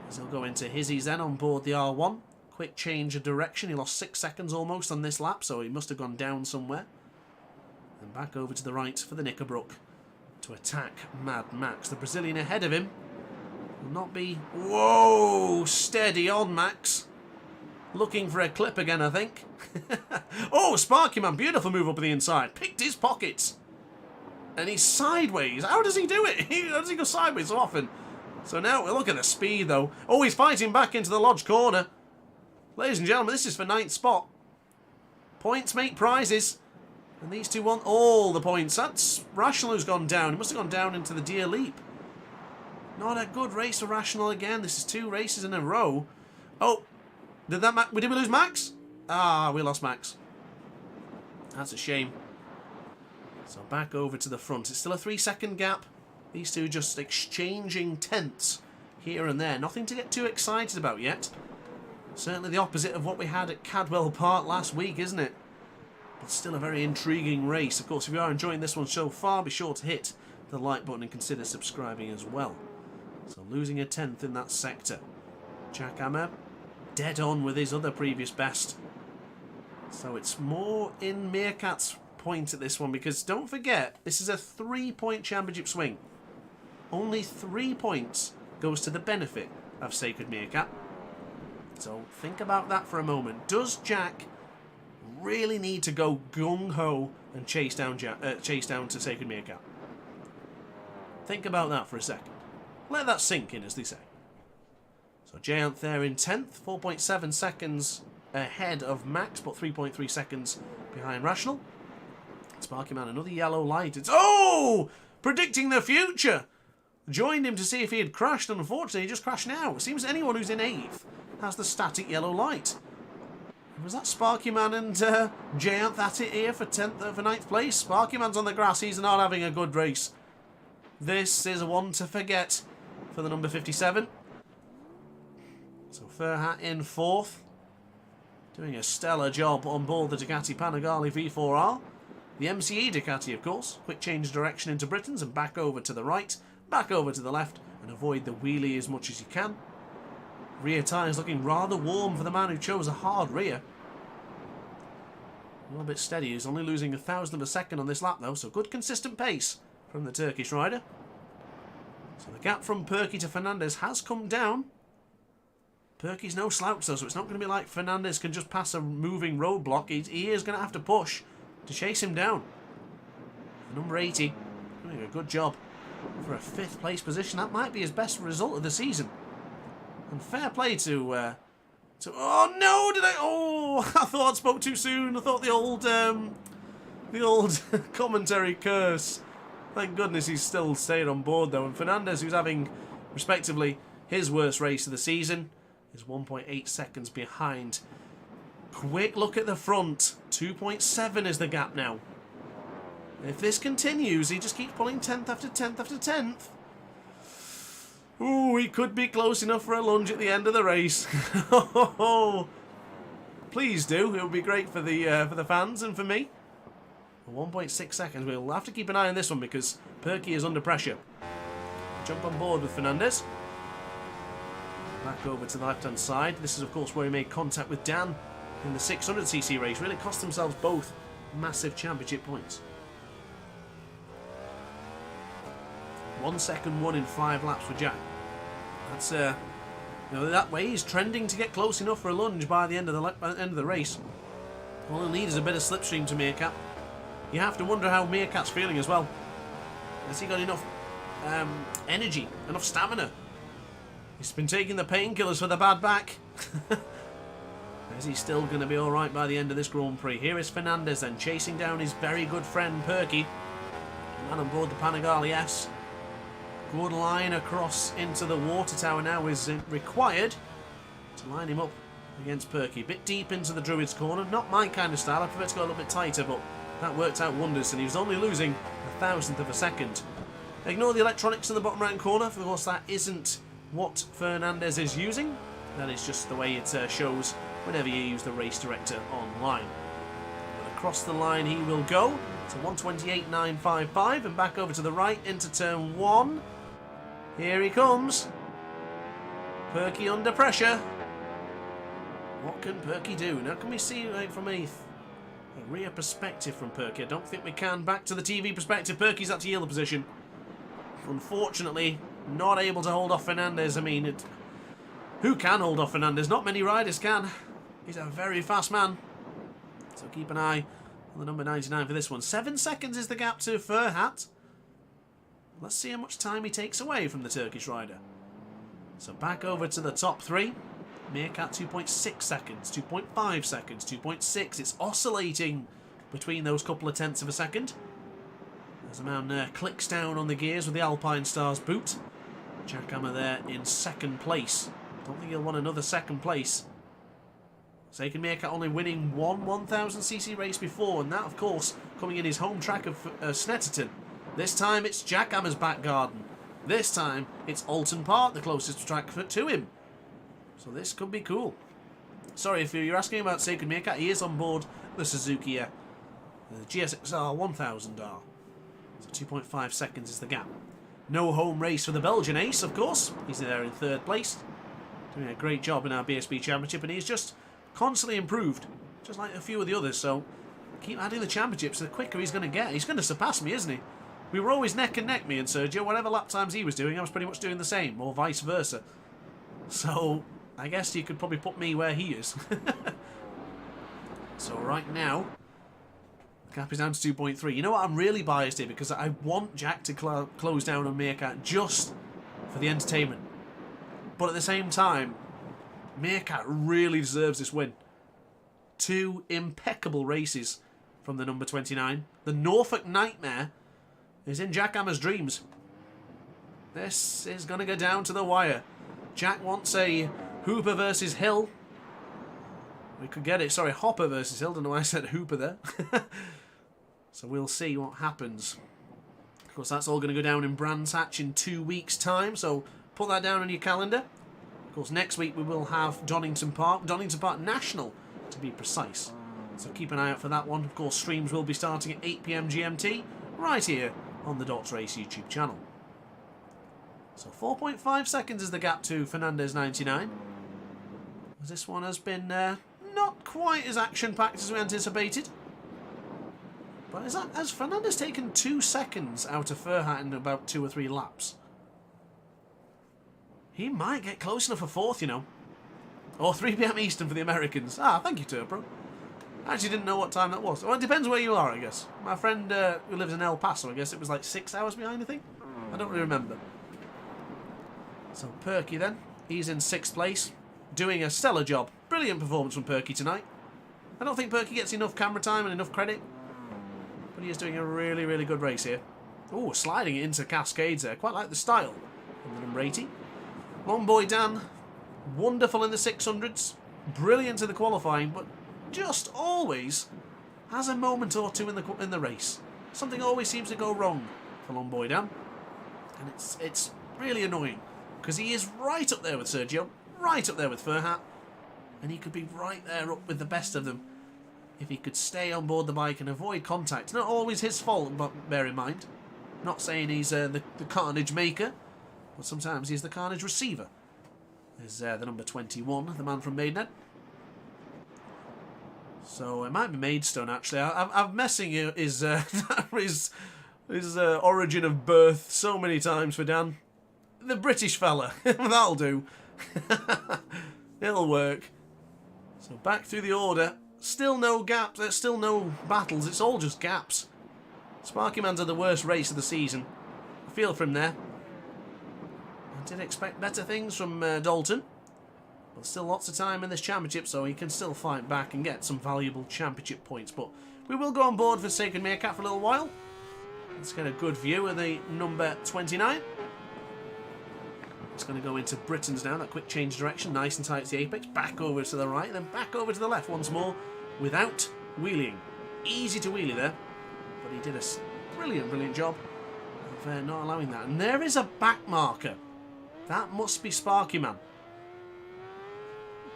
As he'll go into Hizzy's then on board the R1. Quick change of direction. He lost 6 seconds almost on this lap, so he must have gone down somewhere. And back over to the right for the Knickerbrook to attack Mad Max. The Brazilian ahead of him will not be... Whoa! Steady on, Max. Looking for a clip again, I think. Oh, Sparky Man. Beautiful move up on the inside. Picked his pockets. And he's sideways. How does he do it? How does he go sideways so often? So now, look at the speed, though. Oh, he's fighting back into the Lodge corner. Ladies and gentlemen, this is for 9th spot. Points make prizes. And these two want all the points. That's Rational who's gone down. He must have gone down into the Deer Leap. Not a good race for Rational again. This is 2 races in a row. Oh, did we lose Max? Ah, we lost Max. That's a shame. So back over to the front. It's still a 3 second gap. These two just exchanging tenths here and there. Nothing to get too excited about yet. Certainly the opposite of what we had at Cadwell Park last week, isn't it? But still a very intriguing race. Of course, if you are enjoying this one so far, be sure to hit the like button and consider subscribing as well. So losing a 10th in that sector. Jackhammer dead on with his other previous best. So it's more in Meerkat's point at this one, because don't forget, this is a 3-point championship swing. Only 3 points goes to the benefit of Sacred Meerkat. So think about that for a moment. Does Jack really need to go gung-ho and chase down to Sacred Meerkat. Think about that for a second. Let that sink in, as they say. So Giant there in 10th, 4.7 seconds ahead of Max, but 3.3 seconds behind Rational. Sparky Man, another yellow light. It's, oh! Predicting the future! Joined him to see if he had crashed, and unfortunately he just crashed now. It seems anyone who's in 8th has the static yellow light. Was that Sparky Man and Giant at it here for 9th place? Sparky Man's on the grass, he's not having a good race. This is one to forget for the number 57. So Furhat in 4th. Doing a stellar job on board the Ducati Panigale V4R. The MCE Ducati, of course. Quick change of direction into Britain's and back over to the right, back over to the left, and avoid the wheelie as much as you can. Rear tyres looking rather warm for the man who chose a hard rear. A little bit steady. He's only losing 1,000 of a second on this lap, though, so good consistent pace from the Turkish rider. So the gap from Perky to Fernandez has come down. Perky's no slouch, though, so it's not going to be like Fernandez can just pass a moving roadblock. He is going to have to push to chase him down. Number 80 doing a good job for a 5th place position. That might be his best result of the season. And fair play to oh no, did I? Oh, I thought I spoke too soon. I thought the old commentary curse. Thank goodness he's still staying on board though. And Fernandez, who's having respectively his worst race of the season, is 1.8 seconds behind. Quick look at the front. 2.7 is the gap now. If this continues, he just keeps pulling 10th after 10th after 10th. Ooh, he could be close enough for a lunge at the end of the race. Please do. It would be great for the fans and for me. 1.6 seconds. We'll have to keep an eye on this one because Perky is under pressure. Jump on board with Fernandez. Back over to the left-hand side. This is, of course, where he made contact with Dan in the 600cc race. Really cost themselves both massive championship points. 1 second won in 5 laps for Jack. That's that way he's trending to get close enough for a lunge by the end of the race. All he'll need is a bit of slipstream to Meerkat. You have to wonder how Meerkat's feeling as well. Has he got enough energy, enough stamina? He's been taking the painkillers for the bad back. Is he still going to be alright by the end of this Grand Prix? Here is Fernandez then, chasing down his very good friend Perky. Man on board the Panigale S. Good line across into the water tower now is required to line him up against Perky. Bit deep into the Druid's corner. Not my kind of style. I prefer to go a little bit tighter, but that worked out wonders, and he was only losing 1,000th of a second. Ignore the electronics in the bottom right corner. Of course, that isn't what Fernandez is using. That is just the way it shows whenever you use the race director online. But across the line he will go to 128.955 and back over to the right into turn 1. Here he comes. Perky under pressure. What can Perky do? Now can we see from a rear perspective from Perky? I don't think we can. Back to the TV perspective. Perky's at the yield position. Unfortunately, not able to hold off Fernandez. I mean, who can hold off Fernandez? Not many riders can. He's a very fast man. So keep an eye on the number 99 for this one. 7 seconds is the gap to Furhat. Let's see how much time he takes away from the Turkish rider. So back over to the top 3. Meerkat 2.6 seconds, 2.5 seconds, 2.6. It's oscillating between those couple of tenths of a second. As the man clicks down on the gears with the Alpine Stars boot. Jack Hammer there in 2nd place. Don't think he'll want another 2nd place. Sacred Meerkat only winning one 1000cc race before, and that, of course, coming in his home track of Snetterton. This time it's Jack Hammer's back garden. This time it's Oulton Park, the closest track to him. So this could be cool. Sorry, if you're asking about Sacred Meerkat, he is on board the Suzuki the GSXR 1000R. So 2.5 seconds is the gap. No home race for the Belgian ace, of course. He's there in 3rd place. Doing a great job in our BSB Championship, and he's just constantly improved, just like a few of the others. So keep adding the championships, the quicker he's going to get. He's going to surpass me, isn't he? We were always neck and neck, me and Sergio. Whatever lap times he was doing, I was pretty much doing the same, or vice versa. So I guess you could probably put me where he is. So right now, the gap is down to 2.3. You know what? I'm really biased here because I want Jack to close down on Meerkat just for the entertainment. But at the same time, Meerkat really deserves this win. 2 impeccable races from the number 29. The Norfolk Nightmare is in Jack Hammer's dreams. This is going to go down to the wire. Jack wants a Hooper versus Hill. We could get it. Sorry, Hopper versus Hill. Don't know why I said Hooper there. So we'll see what happens. Of course, that's all going to go down in Brands Hatch in 2 weeks' time. So put that down on your calendar. Of course, next week we will have Donington Park National, to be precise. So keep an eye out for that one. Of course, streams will be starting at 8 PM GMT, right here on the DrAce YouTube channel. So 4.5 seconds is the gap to Fernandez 99. This one has been not quite as action-packed as we anticipated. But has Fernandez taken 2 seconds out of Furhat in about 2 or 3 laps? He might get close enough for 4th, you know. Or 3 PM Eastern for the Americans. Ah, thank you, Turpro. I actually didn't know what time that was. Well, it depends where you are, I guess. My friend who lives in El Paso, I guess it was like 6 hours behind, I think. I don't really remember. So Perky then, he's in 6th place, doing a stellar job. Brilliant performance from Perky tonight. I don't think Perky gets enough camera time and enough credit, but he is doing a really, really good race here. Oh, sliding it into Cascades there. Quite like the style from the number 80. Long Boy Dan, wonderful in the 600s, brilliant in the qualifying, but just always has a moment or two in the race. Something always seems to go wrong for Long Boy Dan, and it's really annoying because he is right up there with Sergio, right up there with Furhat, and he could be right there up with the best of them if he could stay on board the bike and avoid contact. Not always his fault, but bear in mind, not saying he's the carnage maker, but sometimes he's the carnage receiver. There's the number 21, the man from Maidenhead. So it might be Maidstone actually. I'm messing his origin of birth so many times for Dan. The British fella. That'll do. It'll work. So back through the order. Still no gaps. There's still no battles. It's all just gaps. Sparky Man's had the worst race of the season. I feel for him there. I did expect better things from Dalton. But still lots of time in this championship, so he can still fight back and get some valuable championship points. But we will go on board for Sacred Meerkat for a little while. Let's get a good view of the number 29. It's going to go into Britain's now, that quick change direction, nice and tight to the apex, back over to the right, then back over to the left once more, without wheeling. Easy to wheelie there, but he did a brilliant job of not allowing that. And there is a back marker. That must be Sparky Man.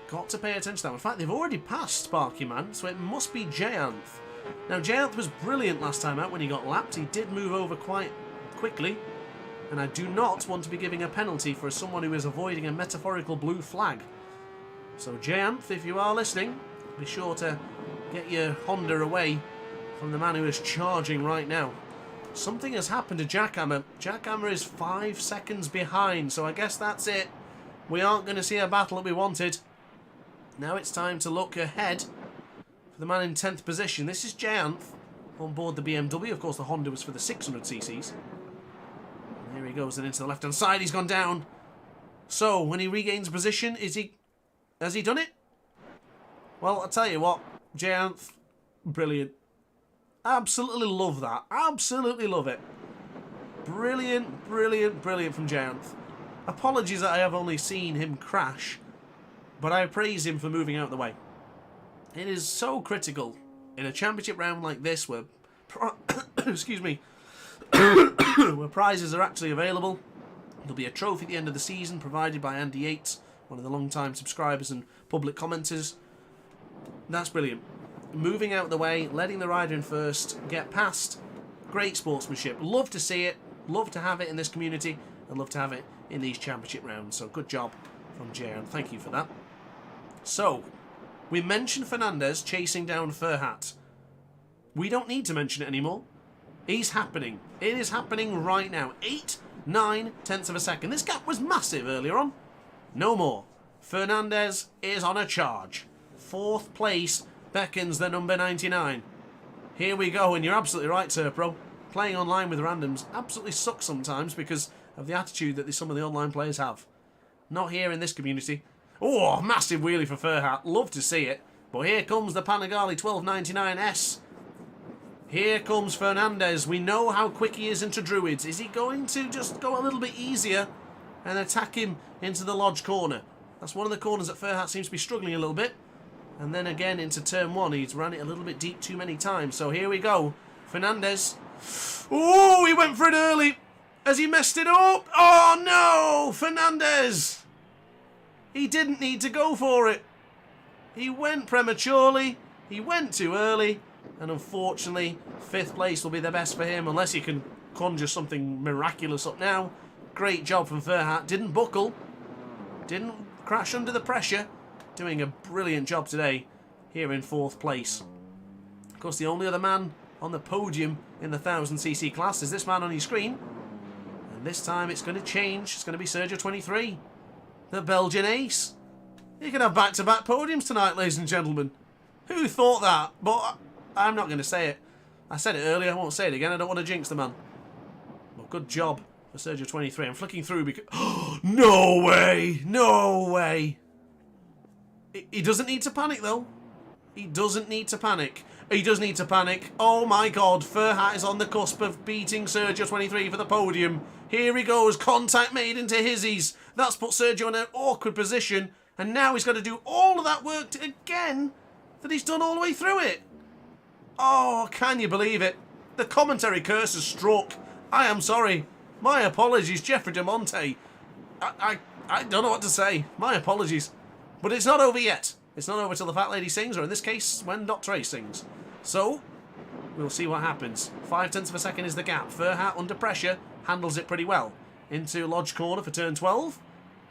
Got to pay attention to that. In fact, they've already passed Sparky Man, so it must be Jayanth. Now, Jayanth was brilliant last time out when he got lapped. He did move over quite quickly. And I do not want to be giving a penalty for someone who is avoiding a metaphorical blue flag. So Jayanth, if you are listening, be sure to get your Honda away from the man who is charging right now. Something has happened to Jack Hammer. Jack Hammer is 5 seconds behind, so I guess that's it. We aren't going to see a battle that we wanted. Now it's time to look ahead for the man in 10th position. This is Jayanth on board the BMW. Of course, the Honda was for the 600cc's. Here he goes, and into the left-hand side, he's gone down. So, when he regains position, has he done it? Well, I'll tell you what, Jayanth, brilliant. Absolutely love that. Absolutely love it. Brilliant from Jayanth. Apologies that I have only seen him crash, but I praise him for moving out of the way. It is so critical in a championship round like this where, excuse me, where prizes are actually available. There'll be a trophy at the end of the season provided by Andy Yates, one of the long-time subscribers and public commenters. That's brilliant. Moving out the way, letting the rider in first, get past. Great sportsmanship. Love to see it. Love to have it in this community. And love to have it in these championship rounds. So good job from Jayan. Thank you for that. So, we mentioned Fernandez chasing down Furhat. We don't need to mention it anymore. He's happening. It is happening right now. 8/9 of a second. This gap was massive earlier on. No more. Fernandez is on a charge. 4th place beckons the number 99. Here we go, and you're absolutely right, Turpro. Playing online with randoms absolutely sucks sometimes because of the attitude that some of the online players have. Not here in this community. Oh, massive wheelie for Furhat. Love to see it. But here comes the Panigale 1299S. Here comes Fernandez. We know how quick he is into Druids. Is he going to just go a little bit easier and attack him into the Lodge corner? That's one of the corners that Furhat seems to be struggling a little bit. And then again into turn 1. He's ran it a little bit deep too many times. So here we go. Fernandez. Oh, he went for it early. Has he messed it up? Oh, no! Fernandez! He didn't need to go for it. He went prematurely. He went too early. And unfortunately, 5th place will be the best for him unless he can conjure something miraculous up now. Great job from Furhat. Didn't buckle. Didn't crash under the pressure. Doing a brilliant job today here in 4th place. Of course, the only other man on the podium in the 1000cc class is this man on your screen. And this time it's going to change. It's going to be Sergio 23, the Belgian ace. He can have back-to-back podiums tonight, ladies and gentlemen. Who thought that? But I'm not going to say it. I said it earlier. I won't say it again. I don't want to jinx the man. Well, good job for Sergio 23. I'm flicking through because... No way! No way! He doesn't need to panic, though. He doesn't need to panic. He does need to panic. Oh, my God. Furhat is on the cusp of beating Sergio 23 for the podium. Here he goes. Contact made into hizzies. That's put Sergio in an awkward position. And now he's got to do all of that work again that he's done all the way through it. Oh, can you believe it? The commentary curse has struck. I am sorry. My apologies, Jeffrey De Monte. I don't know what to say. My apologies. But it's not over yet. It's not over till the Fat Lady sings, or in this case, when DrAce sings. So, we'll see what happens. 0.5 of a second is the gap. Furhat under pressure handles it pretty well. Into Lodge corner for turn 12.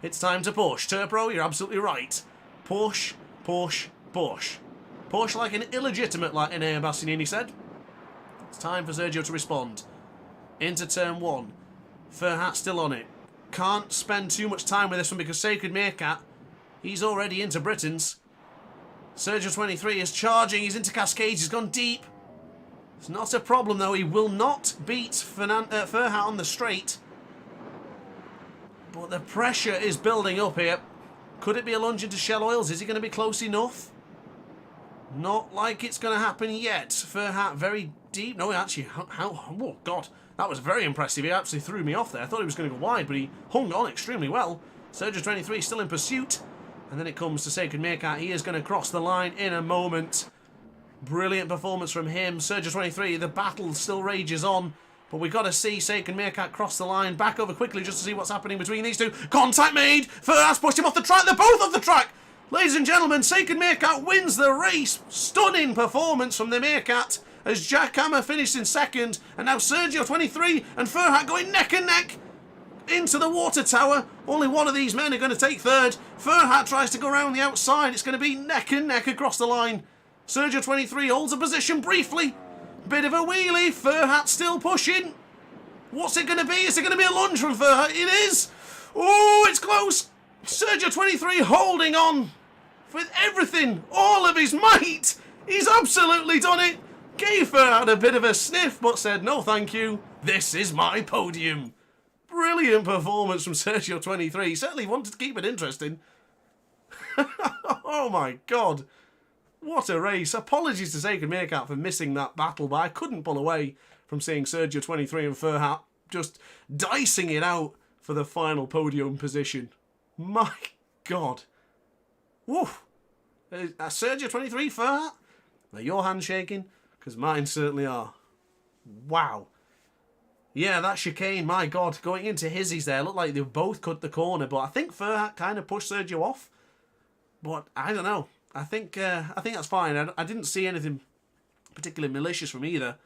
It's time to push. Turpro, you're absolutely right. Push, push, push. Push like an illegitimate, like Enea Bastianini said. It's time for Sergio to respond. Into turn 1. Furhat still on it. Can't spend too much time with this one because Sacred Meerkat, he's already into Britons. Sergio 23 is charging. He's into Cascades. He's gone deep. It's not a problem, though. He will not beat Furhat on the straight. But the pressure is building up here. Could it be a lunge into Shell Oils? Is he going to be close enough? Not like it's going to happen yet. Furhat very deep. No, actually, oh, God. That was very impressive. He absolutely threw me off there. I thought he was going to go wide, but he hung on extremely well. Sergio 23 still in pursuit. And then it comes to Sacred Meerkat. He is going to cross the line in a moment. Brilliant performance from him. Sergio 23, the battle still rages on. But we've got to see Sacred Meerkat cross the line. Back over quickly just to see what's happening between these two. Contact made. Furhat's pushed him off the track. They're both off the track. Ladies and gentlemen, Sacred Meerkat wins the race. Stunning performance from the Meerkat as Jackhammer finished in second. And now Sergio 23 and Furhat going neck and neck into the water tower. Only one of these men are going to take third. Furhat tries to go around the outside. It's going to be neck and neck across the line. Sergio 23 holds a position briefly. Bit of a wheelie. Furhat still pushing. What's it going to be? Is it going to be a lunge from Furhat? It is. Oh, it's close. Sergio 23 holding on with everything. All of his might. He's absolutely done it. Gave Furhat a bit of a sniff, but said, no thank you. This is my podium. Brilliant performance from Sergio 23. Certainly wanted to keep it interesting. Oh my God. What a race. Apologies to Sacred Meerkat for missing that battle, but I couldn't pull away from seeing Sergio 23 and Furhat just dicing it out for the final podium position. My God. Woof. Sergio 23, Furhat? Are your hands shaking? Because mine certainly are. Wow. Yeah, that chicane, my God, going into hizzies there. Looked like they both cut the corner, but I think Furhat kind of pushed Sergio off. But I don't know. I think that's fine. I didn't see anything particularly malicious from either.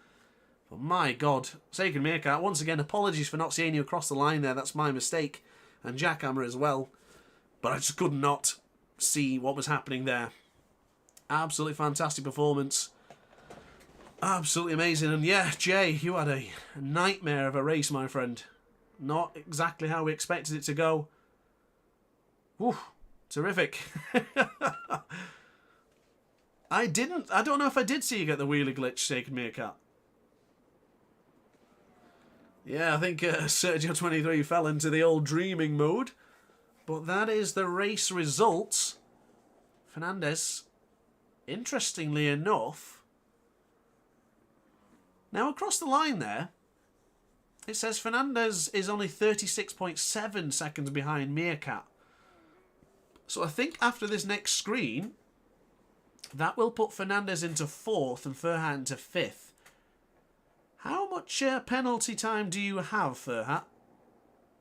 But my God, Sacred Meerkat, once again, apologies for not seeing you across the line there. That's my mistake. And Jackhammer as well. But I just could not see what was happening there. Absolutely fantastic performance. Absolutely amazing. And yeah, Jay, you had a nightmare of a race, my friend. Not exactly how we expected it to go. Whew, terrific. I didn't. I don't know if I did see you get the wheelie glitch, Sacred Meerkat. Yeah, I think Sergio23 fell into the old dreaming mode. But that is the race results. Fernandez, interestingly enough... Now, across the line there, it says Fernandez is only 36.7 seconds behind Meerkat. So I think after this next screen, that will put Fernandez into 4th and Ferhat into 5th. How much penalty time do you have, Ferhat?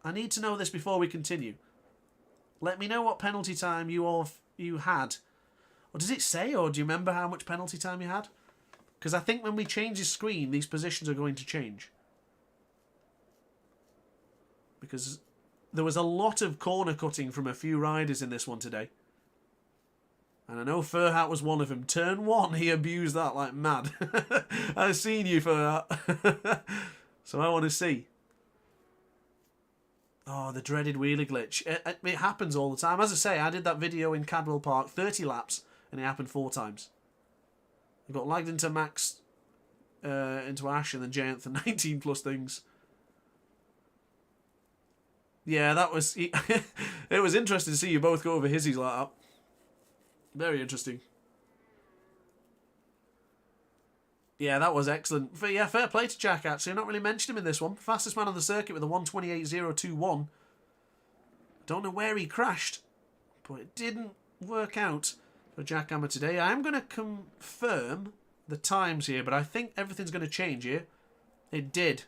I need to know this before we continue. Let me know what penalty time you had. Or does it say, or do you remember how much penalty time you had? Because I think when we change the screen, these positions are going to change. Because there was a lot of corner cutting from a few riders in this one today. And I know Ferhat was one of them. Turn 1, he abused that like mad. I've seen you, Ferhat. So I want to see. Oh, the dreaded wheelie glitch. It happens all the time. As I say, I did that video in Cadwell Park, 30 laps, and it happened 4 times. I got lagged into Max, into Ash, and then Giant for 19 plus things. Yeah, that was... it was interesting to see you both go over Hizzies like that. Very interesting. Yeah, that was excellent. But yeah, fair play to Jack, actually. I've not really mentioned him in this one. Fastest man on the circuit with a 1:28.021. Don't know where he crashed, but it didn't work out for Jack Hammer today. I am going to confirm the times here, but I think everything's going to change here. It did.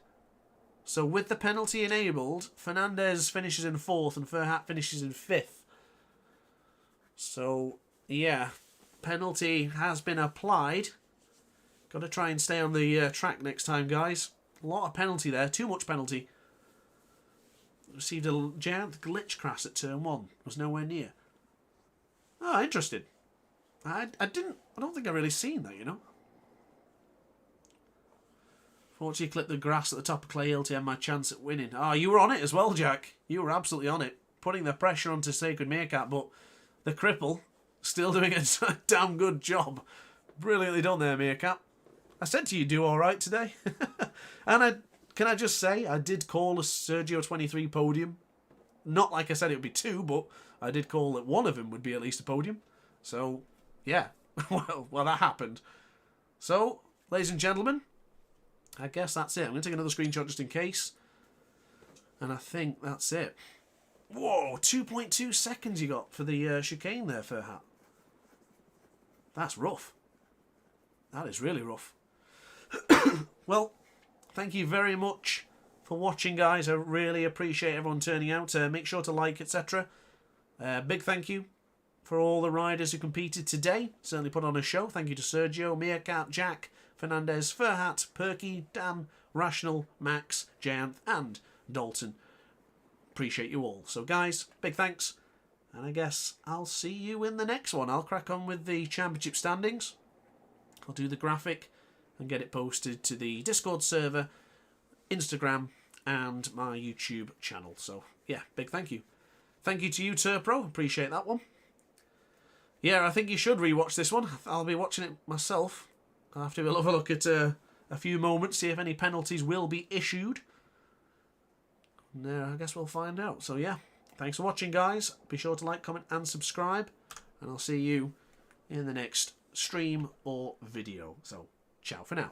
So with the penalty enabled, Fernandez finishes in 4th and Ferhat finishes in 5th. So, yeah, penalty has been applied. Got to try and stay on the track next time, guys. A lot of penalty there. Too much penalty. Received a giant glitch crash at turn 1. Was nowhere near. Oh, interesting. I don't think I really seen that, you know. Fortunately, clipped the grass at the top of Clay Hill to end my chance at winning. Oh, you were on it as well, Jack. You were absolutely on it. Putting the pressure onto Sacred Meerkat, but the cripple still doing a damn good job. Brilliantly done there, Meerkat. I said to you, do all right today. And can I just say, I did call a Sergio23 podium. Not like I said it would be 2, but I did call that one of them would be at least a podium. So, yeah. well, that happened. So, ladies and gentlemen, I guess that's it. I'm going to take another screenshot just in case. And I think that's it. Whoa, 2.2 seconds you got for the chicane there, Ferhat. That's rough. That is really rough. Well, thank you very much for watching, guys. I really appreciate everyone turning out. Make sure to like, etc. Big thank you for all the riders who competed today. Certainly put on a show. Thank you to Sergio, Meerkat, Jack, Fernandez, Ferhat, Perky, Dan, Rational, Max, Giant, and Dalton. Appreciate you all. So, guys, big thanks. And I guess I'll see you in the next one. I'll crack on with the championship standings. I'll do the graphic and get it posted to the Discord server, Instagram, and my YouTube channel. So, yeah, big thank you. Thank you to you, Turpro. Appreciate that one. Yeah, I think you should rewatch this one. I'll be watching it myself. I'll have to have a look at a few moments, see if any penalties will be issued. No, I guess we'll find out. So, yeah, thanks for watching, guys. Be sure to like, comment, and subscribe. And I'll see you in the next stream or video. So, ciao for now.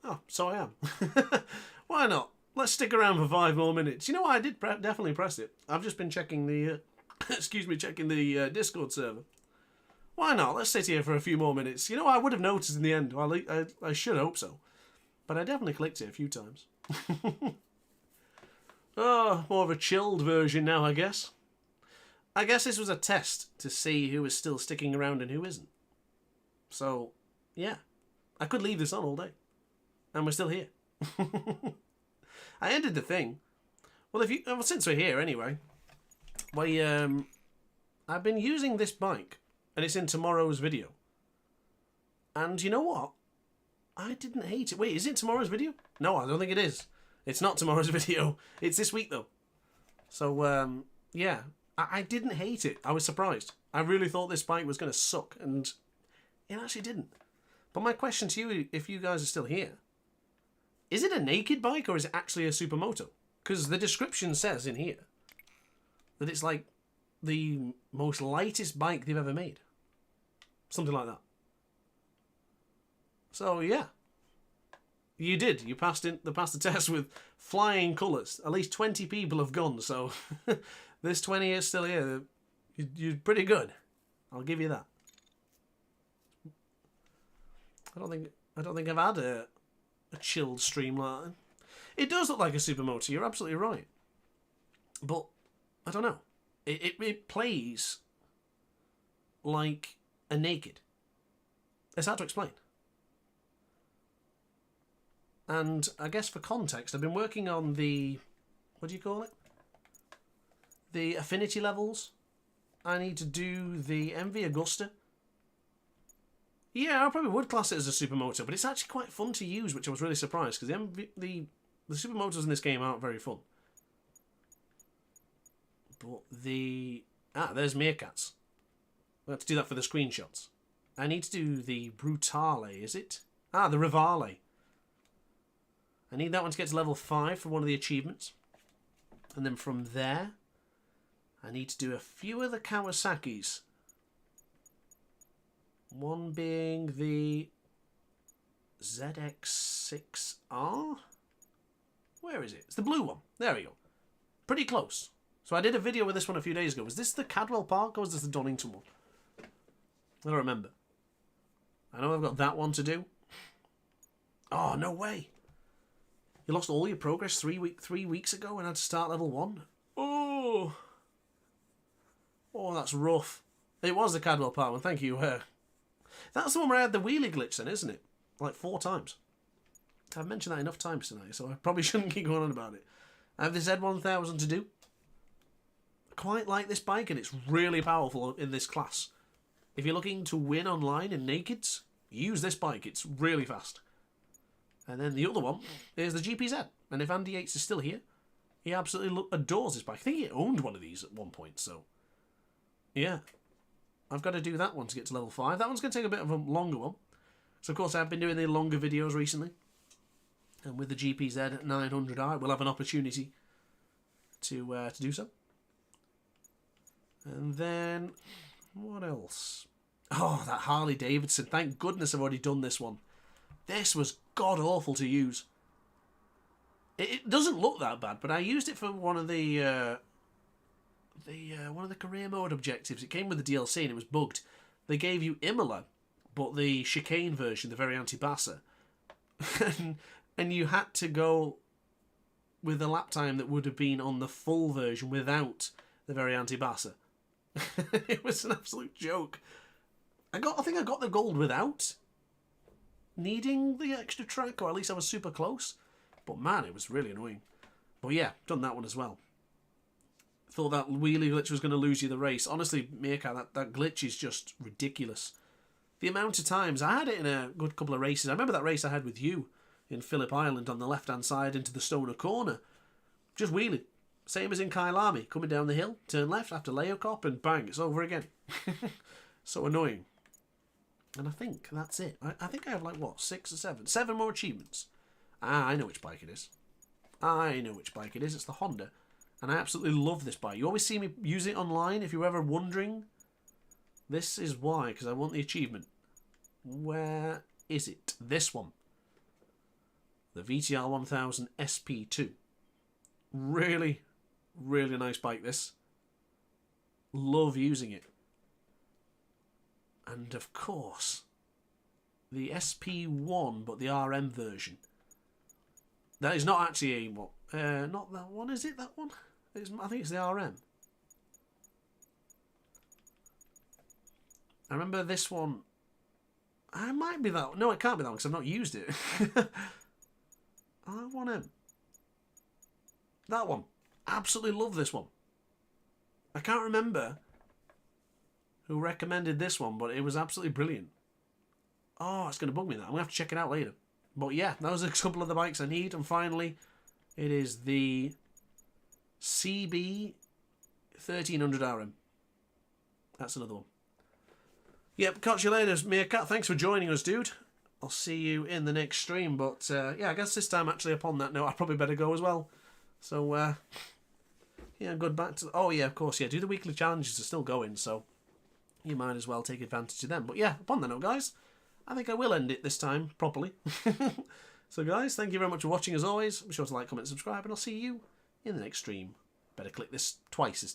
Oh, so I am. Why not? Let's stick around for 5 more minutes. You know what? I did definitely press it. I've just been checking the, checking the Discord server. Why not? Let's sit here for a few more minutes. You know, I would have noticed in the end. Well, I should hope so. But I definitely clicked it a few times. Oh, more of a chilled version now, I guess. I guess this was a test to see who is still sticking around and who isn't. So, yeah. I could leave this on all day. And we're still here. I ended the thing. Well, since we're here anyway, I've been using this bike, and it's in tomorrow's video. And you know what? I didn't hate it. Wait, is it tomorrow's video? No, I don't think it is. It's not tomorrow's video. It's this week, though. So, yeah. I didn't hate it. I was surprised. I really thought this bike was going to suck, and it actually didn't. But my question to you, if you guys are still here, is it a naked bike or is it actually a supermoto? Because the description says in here that it's like the most lightest bike they've ever made. Something like that. So, yeah. You did. You passed the test with flying colours. At least 20 people have gone, so this 20 is still here. You're pretty good. I'll give you that. I don't think I've had a chilled streamline. It does look like a supermoto. You're absolutely right. But I don't know. It plays like a naked. It's hard to explain. And I guess for context, I've been working on the, what do you call it? The affinity levels. I need to do the MV Augusta. Yeah, I probably would class it as a supermoto, but it's actually quite fun to use, which I was really surprised, because the supermotos in this game aren't very fun. But there's meerkats. We'll have to do that for the screenshots. I need to do the Brutale, is it? The Rivale. I need that one to get to level 5 for one of the achievements. And then from there, I need to do a few of the Kawasaki's. One being the ZX6R? Where is it? It's the blue one. There we go. Pretty close. So I did a video with this one a few days ago. Was this the Cadwell Park or was this the Donington one? I don't remember. I know I've got that one to do. Oh, no way. You lost all your progress 3 weeks ago and had to start level 1? Oh, that's rough. It was the Cadwell Park one. Thank you. That's the one where I had the wheelie glitch then, isn't it? Like 4 times. I've mentioned that enough times tonight, so I probably shouldn't keep going on about it. I have this Z1000 to do. I quite like this bike, and it's really powerful in this class. If you're looking to win online in nakeds, use this bike. It's really fast. And then the other one is the GPZ. And if Andy Yates is still here, he absolutely adores this bike. I think he owned one of these at one point, so yeah. I've got to do that one to get to level 5. That one's going to take a bit of a longer one. So, of course, I've been doing the longer videos recently. And with the GPZ at 900i, we'll have an opportunity to do so. And then, what else? Oh, that Harley Davidson. Thank goodness I've already done this one. This was god-awful to use. It doesn't look that bad, but I used it for one of the career mode objectives. It came with the DLC and it was bugged. They gave you Imola, but the chicane version, the very anti-Bassa. and you had to go with a lap time that would have been on the full version without the very anti-Bassa. It was an absolute joke. I think I got the gold without needing the extra track, or at least I was super close. But man, it was really annoying. But yeah, done that one as well. Thought that wheelie glitch was going to lose you the race. Honestly, Meerkat, that glitch is just ridiculous. The amount of times, I had it in a good couple of races. I remember that race I had with you in Phillip Island on the left-hand side into the Stoner Corner. Just wheelie. Same as in Kailami. Coming down the hill, turn left after Leocop and bang, it's over again. So annoying. And I think that's it. I think I have like, what, 6 or 7? 7 more achievements. I know which bike it is. It's the Honda. And I absolutely love this bike. You always see me use it online. If you're ever wondering, this is why, because I want the achievement. Where is it? This one. the VTR 1000 SP2. Really, really nice bike, this. Love using it. And of course, the SP1, but the RM version. That is not actually a, what? Not that one, is it? That one? I think it's the RM. I remember this one. I might be that one. No, it can't be that one because I've not used it. I want him. That one. Absolutely love this one. I can't remember who recommended this one, but it was absolutely brilliant. Oh, it's going to bug me now. I'm going to have to check it out later. But yeah, those are a couple of the bikes I need. And finally, it is the CB 1300 RM. That's another one. Yep, catch you later, Meerkat. Thanks for joining us, dude. I'll see you in the next stream. But yeah, I guess this time, actually, upon that note, I probably better go as well. So, yeah, good back to... Oh, yeah, of course, yeah. Do the weekly challenges are still going, so you might as well take advantage of them. But yeah, upon that note, guys, I think I will end it this time properly. So, guys, thank you very much for watching, as always. Be sure to like, comment, subscribe, and I'll see you in the next stream. Better click this twice this time.